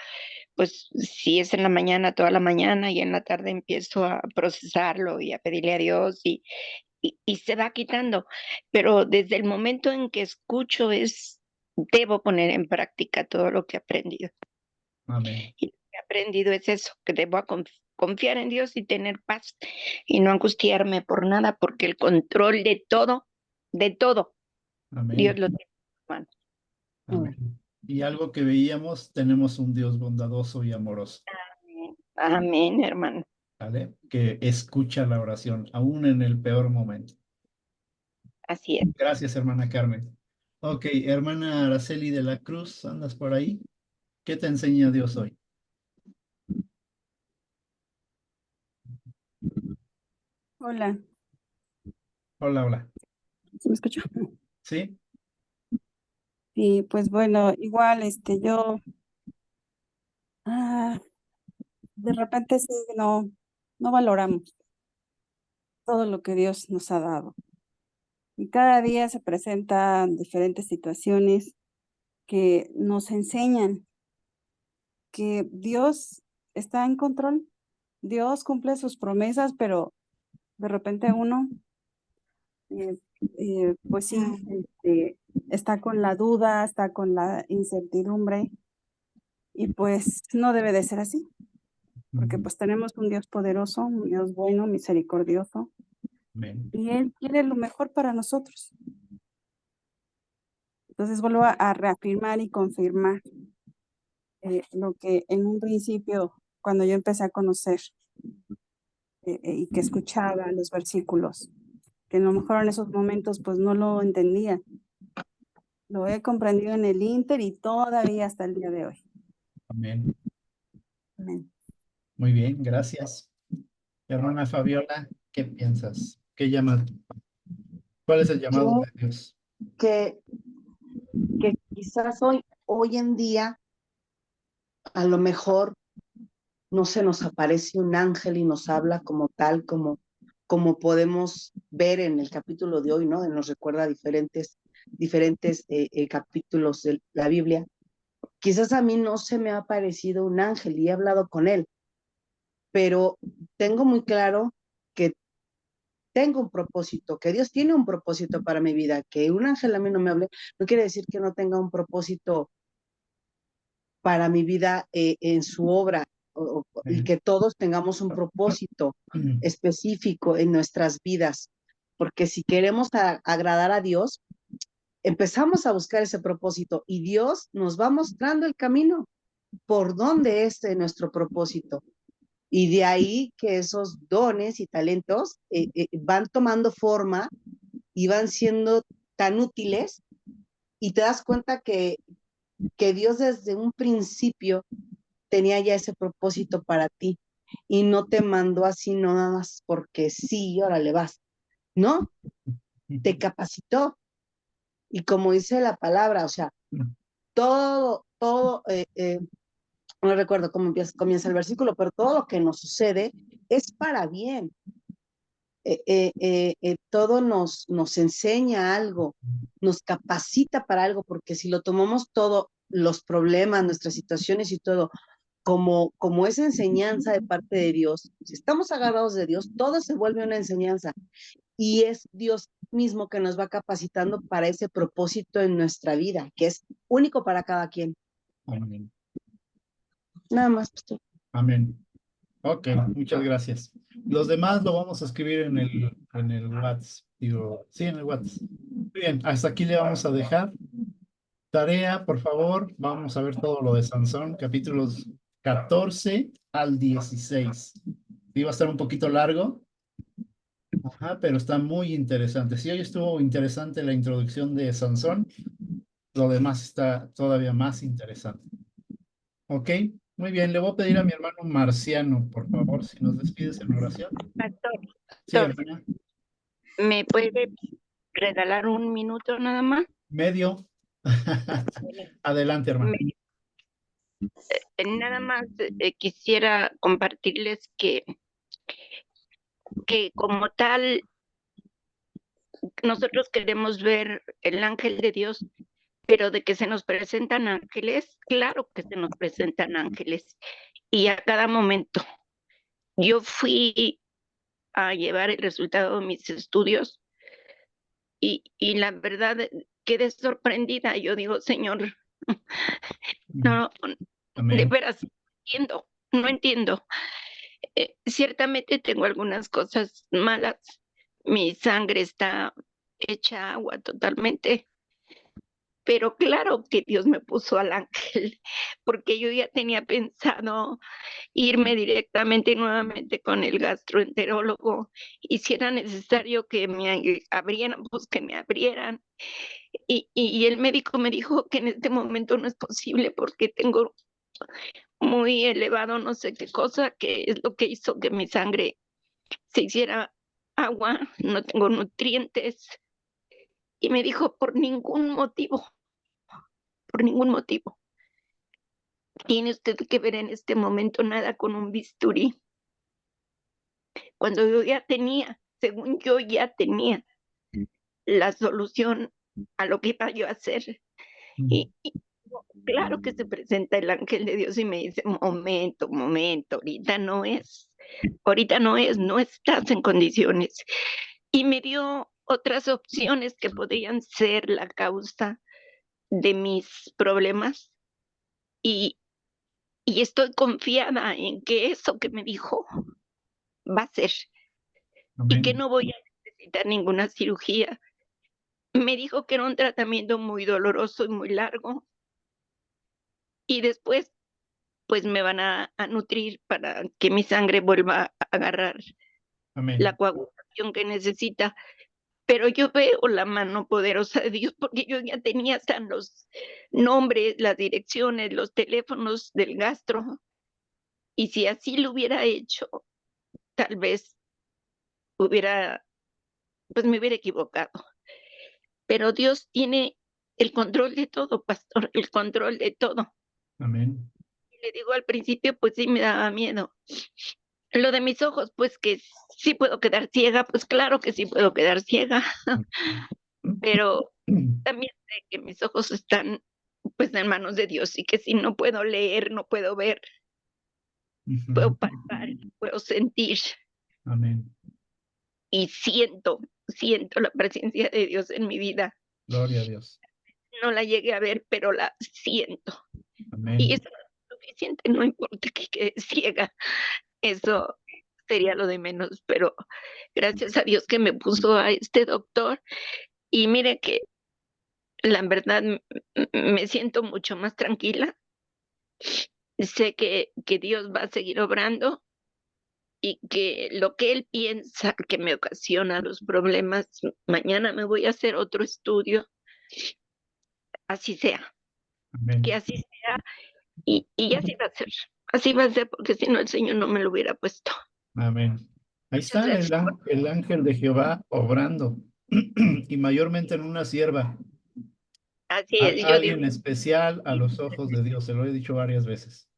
pues, si es en la mañana, toda la mañana, y en la tarde empiezo a procesarlo y a pedirle a Dios, y se va quitando. Pero desde el momento en que escucho debo poner en práctica todo lo que he aprendido. Amén. Y lo que he aprendido es eso, que debo confiar en Dios y tener paz y no angustiarme por nada, porque el control de todo, Amén. Dios lo tiene en sus manos. Amén. Y algo que veíamos, tenemos un Dios bondadoso y amoroso, Amén, hermano. ¿vale? Que escucha la oración, aún en el peor momento. Así es. Gracias, hermana Carmen. Ok, hermana Araceli de la Cruz, ¿andas por ahí? ¿Qué te enseña Dios hoy? Hola, Hola, hola. ¿se me escucha? ¿Sí? Y pues bueno, igual yo de repente sí no valoramos todo lo que Dios nos ha dado. Y cada día se presentan diferentes situaciones que nos enseñan que Dios está en control. Dios cumple sus promesas, pero de repente uno, pues sí, está con la duda, está con la incertidumbre. Y pues no debe de ser así, porque pues tenemos un Dios poderoso, un Dios bueno, misericordioso, Amén. y Él quiere lo mejor para nosotros. Entonces vuelvo a reafirmar y confirmar lo que en un principio, cuando yo empecé a conocer y que escuchaba los versículos, que a lo mejor en esos momentos pues no lo entendía. Lo he comprendido en el Inter y todavía hasta el día de hoy. Amén. Amén. Muy bien, gracias. Hermana Fabiola, ¿qué piensas? ¿Qué llama? ¿Cuál es el llamado Yo de Dios? que quizás hoy en día, a lo mejor no se nos aparece un ángel y nos habla como tal, como podemos ver en el capítulo de hoy, ¿no? Nos recuerda diferentes capítulos de la Biblia. Quizás a mí no se me ha aparecido un ángel y he hablado con él, pero tengo muy claro que tengo un propósito, que Dios tiene un propósito para mi vida, que un ángel a mí no me hable, no quiere decir que no tenga un propósito para mi vida en su obra y Amén. que todos tengamos un propósito específico en nuestras vidas, porque si queremos agradar a Dios, empezamos a buscar ese propósito y Dios nos va mostrando el camino por dónde es nuestro propósito. Y de ahí que esos dones y talentos van tomando forma y van siendo tan útiles y te das cuenta que Dios desde un principio tenía ya ese propósito para ti y no te mandó así nada más porque sí, órale vas. No, te capacitó. Y como dice la palabra, o sea, todo, no recuerdo cómo comienza el versículo, pero todo lo que nos sucede es para bien. Todo nos enseña algo, nos capacita para algo, porque si lo tomamos todo, los problemas, nuestras situaciones y todo, como esa enseñanza de parte de Dios, si estamos agarrados de Dios, todo se vuelve una enseñanza y es Dios mismo que nos va capacitando para ese propósito en nuestra vida, que es único para cada quien. Amén. Nada más, pastor. Amén. Ok, muchas gracias. Los demás lo vamos a escribir en el WhatsApp. Digo, sí, en el WhatsApp. Muy bien, hasta aquí le vamos a dejar. Tarea, por favor, vamos a ver todo lo de Sansón, capítulos 14 al 16. Iba a estar un poquito largo, ajá, pero está muy interesante. Si hoy estuvo interesante la introducción de Sansón, lo demás está todavía más interesante. Ok, muy bien, le voy a pedir a mi hermano Marciano, por favor, si nos despides en oración. Pastor, Sí, pastor, hermana. ¿me puede regalar un minuto nada más? Medio. Adelante, hermano. Nada más quisiera compartirles que como tal, nosotros queremos ver el ángel de Dios, pero de que se nos presentan ángeles, claro que se nos presentan ángeles. Y a cada momento, yo fui a llevar el resultado de mis estudios y la verdad quedé sorprendida. Yo digo, Señor, no, de Amén. veras, no entiendo. Ciertamente tengo algunas cosas malas. Mi sangre está hecha agua totalmente. Pero claro que Dios me puso al ángel, porque yo ya tenía pensado irme directamente nuevamente con el gastroenterólogo, y si era necesario que me abrieran, pues que me abrieran. Y el médico me dijo que en este momento no es posible porque tengo muy elevado no sé qué cosa, que es lo que hizo que mi sangre se hiciera agua, no tengo nutrientes. Y me dijo, por ningún motivo, tiene usted que ver en este momento nada con un bisturí. Cuando yo ya tenía, según yo ya tenía la solución a lo que iba yo a hacer. Y claro que se presenta el ángel de Dios y me dice, momento, ahorita no estás en condiciones. Y me dio otras opciones que podrían ser la causa de mis problemas, y estoy confiada en que eso que me dijo va a ser, y que Amén. no voy a necesitar ninguna cirugía. Me dijo que era un tratamiento muy doloroso y muy largo, y después pues me van a nutrir para que mi sangre vuelva a agarrar la Amén. coagulación que necesita. Pero yo veo la mano poderosa de Dios, porque yo ya tenía hasta los nombres, las direcciones, los teléfonos del gastro, y si así lo hubiera hecho, tal vez me hubiera equivocado. Pero Dios tiene el control de todo, pastor, el control de todo. Amén. Le digo, al principio, pues sí me daba miedo. Lo de mis ojos, pues que sí puedo quedar ciega, pues claro que sí puedo quedar ciega, pero también sé que mis ojos están pues en manos de Dios, y que si no puedo leer, no puedo ver, puedo palpar, puedo sentir, Amén. y siento la presencia de Dios en mi vida. Gloria a Dios. No la llegué a ver, pero la siento. Amén. Y eso es suficiente, no importa que quede ciega, eso sería lo de menos, pero gracias a Dios que me puso a este doctor, y mire que la verdad me siento mucho más tranquila. Sé que Dios va a seguir obrando, y que lo que Él piensa que me ocasiona los problemas, mañana me voy a hacer otro estudio, así sea, Amén. que así sea, y así va a ser. Así va a ser, porque si no el Señor no me lo hubiera puesto. Amén. Ahí Muchas está gracias. el ángel de Jehová obrando, y mayormente en una sierva, Así a es, yo digo, alguien especial a los ojos de Dios. Se lo he dicho varias veces.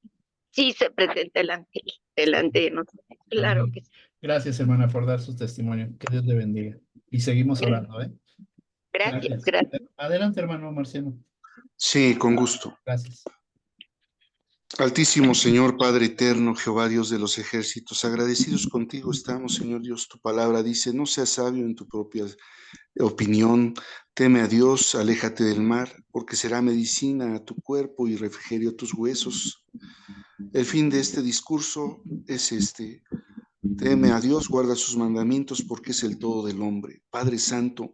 sí se presenta el ángel delante de nosotros, claro Amén. que sí. Gracias, hermana, por dar su testimonio. Que Dios le bendiga. Y seguimos orando, ¿eh? Gracias, Gracias. gracias. Adelante, hermano Marciano. Sí, con gusto. Gracias. Altísimo Señor, Padre eterno, Jehová Dios de los ejércitos, agradecidos contigo estamos, Señor Dios. Tu palabra dice, no seas sabio en tu propia opinión, teme a Dios, aléjate del mar, porque será medicina a tu cuerpo y refrigerio a tus huesos. El fin de este discurso es este: teme a Dios, guarda sus mandamientos, porque es el todo del hombre. Padre Santo,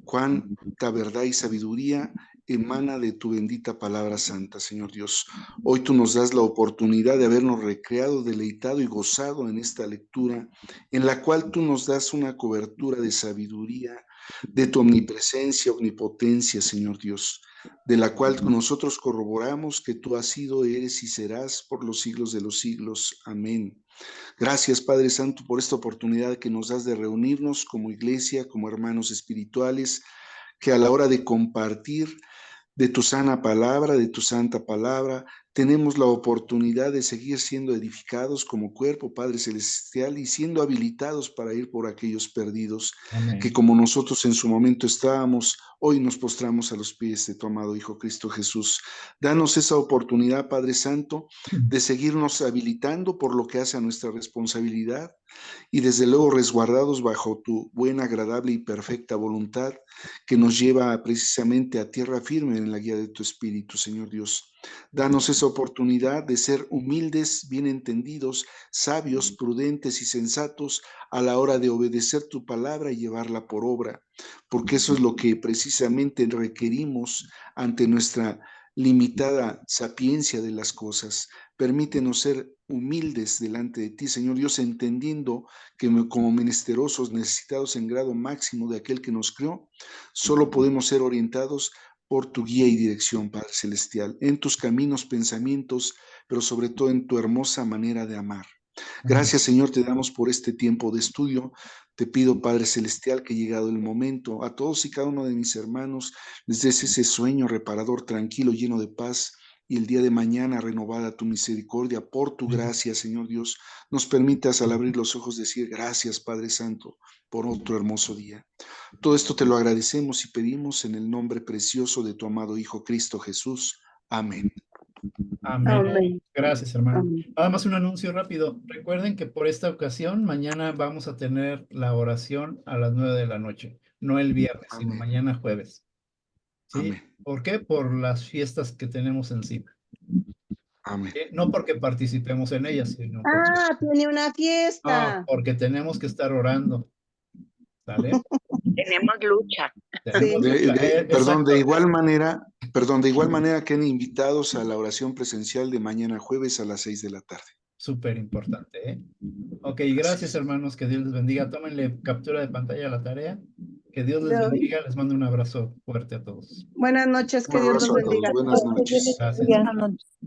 cuánta verdad y sabiduría emana de tu bendita palabra santa, Señor Dios. Hoy tú nos das la oportunidad de habernos recreado, deleitado y gozado en esta lectura, en la cual tú nos das una cobertura de sabiduría, de tu omnipresencia, omnipotencia, Señor Dios, de la cual nosotros corroboramos que tú has sido, eres y serás por los siglos de los siglos. Amén. Gracias, Padre Santo, por esta oportunidad que nos das de reunirnos como iglesia, como hermanos espirituales, que a la hora de compartir de tu sana palabra, de tu santa palabra, tenemos la oportunidad de seguir siendo edificados como cuerpo, Padre Celestial, y siendo habilitados para ir por aquellos perdidos, Amén. que como nosotros en su momento estábamos, hoy nos postramos a los pies de tu amado Hijo Cristo Jesús. Danos esa oportunidad, Padre Santo, de seguirnos habilitando por lo que hace a nuestra responsabilidad, y desde luego resguardados bajo tu buena, agradable y perfecta voluntad, que nos lleva precisamente a tierra firme en la guía de tu Espíritu, Señor Dios. Danos esa oportunidad de ser humildes, bien entendidos, sabios, prudentes y sensatos a la hora de obedecer tu palabra y llevarla por obra, porque eso es lo que precisamente requerimos ante nuestra limitada sapiencia de las cosas. Permítenos ser humildes delante de ti, Señor Dios, entendiendo que como menesterosos, necesitados en grado máximo de aquel que nos creó, solo podemos ser orientados por tu guía y dirección, Padre Celestial, en tus caminos, pensamientos, pero sobre todo en tu hermosa manera de amar. Gracias, Señor, te damos por este tiempo de estudio. Te pido, Padre Celestial, que llegado el momento, a todos y cada uno de mis hermanos, les des ese sueño reparador, tranquilo, lleno de paz, y el día de mañana renovada tu misericordia por tu gracia, Señor Dios, nos permitas al abrir los ojos decir gracias, Padre Santo, por otro hermoso día. Todo esto te lo agradecemos y pedimos en el nombre precioso de tu amado Hijo Cristo Jesús. Amén. Amén. Amén. Gracias, hermano. Amén. Nada más un anuncio rápido. Recuerden que por esta ocasión, mañana vamos a tener la oración a las 9 de la noche. No el viernes, sino Amén. mañana jueves. ¿Sí? Amén. ¿Por qué? Por las fiestas que tenemos encima. Amén. No porque participemos en ellas, sino Ah, tiene una fiesta. porque tenemos que estar orando. ¿Sale? Tenemos lucha. Tenemos Sí. lucha. Perdón, Exacto. de igual manera queden invitados a la oración presencial de mañana jueves a las 6 de la tarde. Súper importante, ¿eh? Ok, gracias, hermanos. Que Dios les bendiga. Tómenle captura de pantalla a la tarea. Que Dios les bendiga. Les mando un abrazo fuerte a todos. Buenas noches, que Un Dios los abrazo a todos. bendiga. Buenas noches. Gracias. Buenas noches.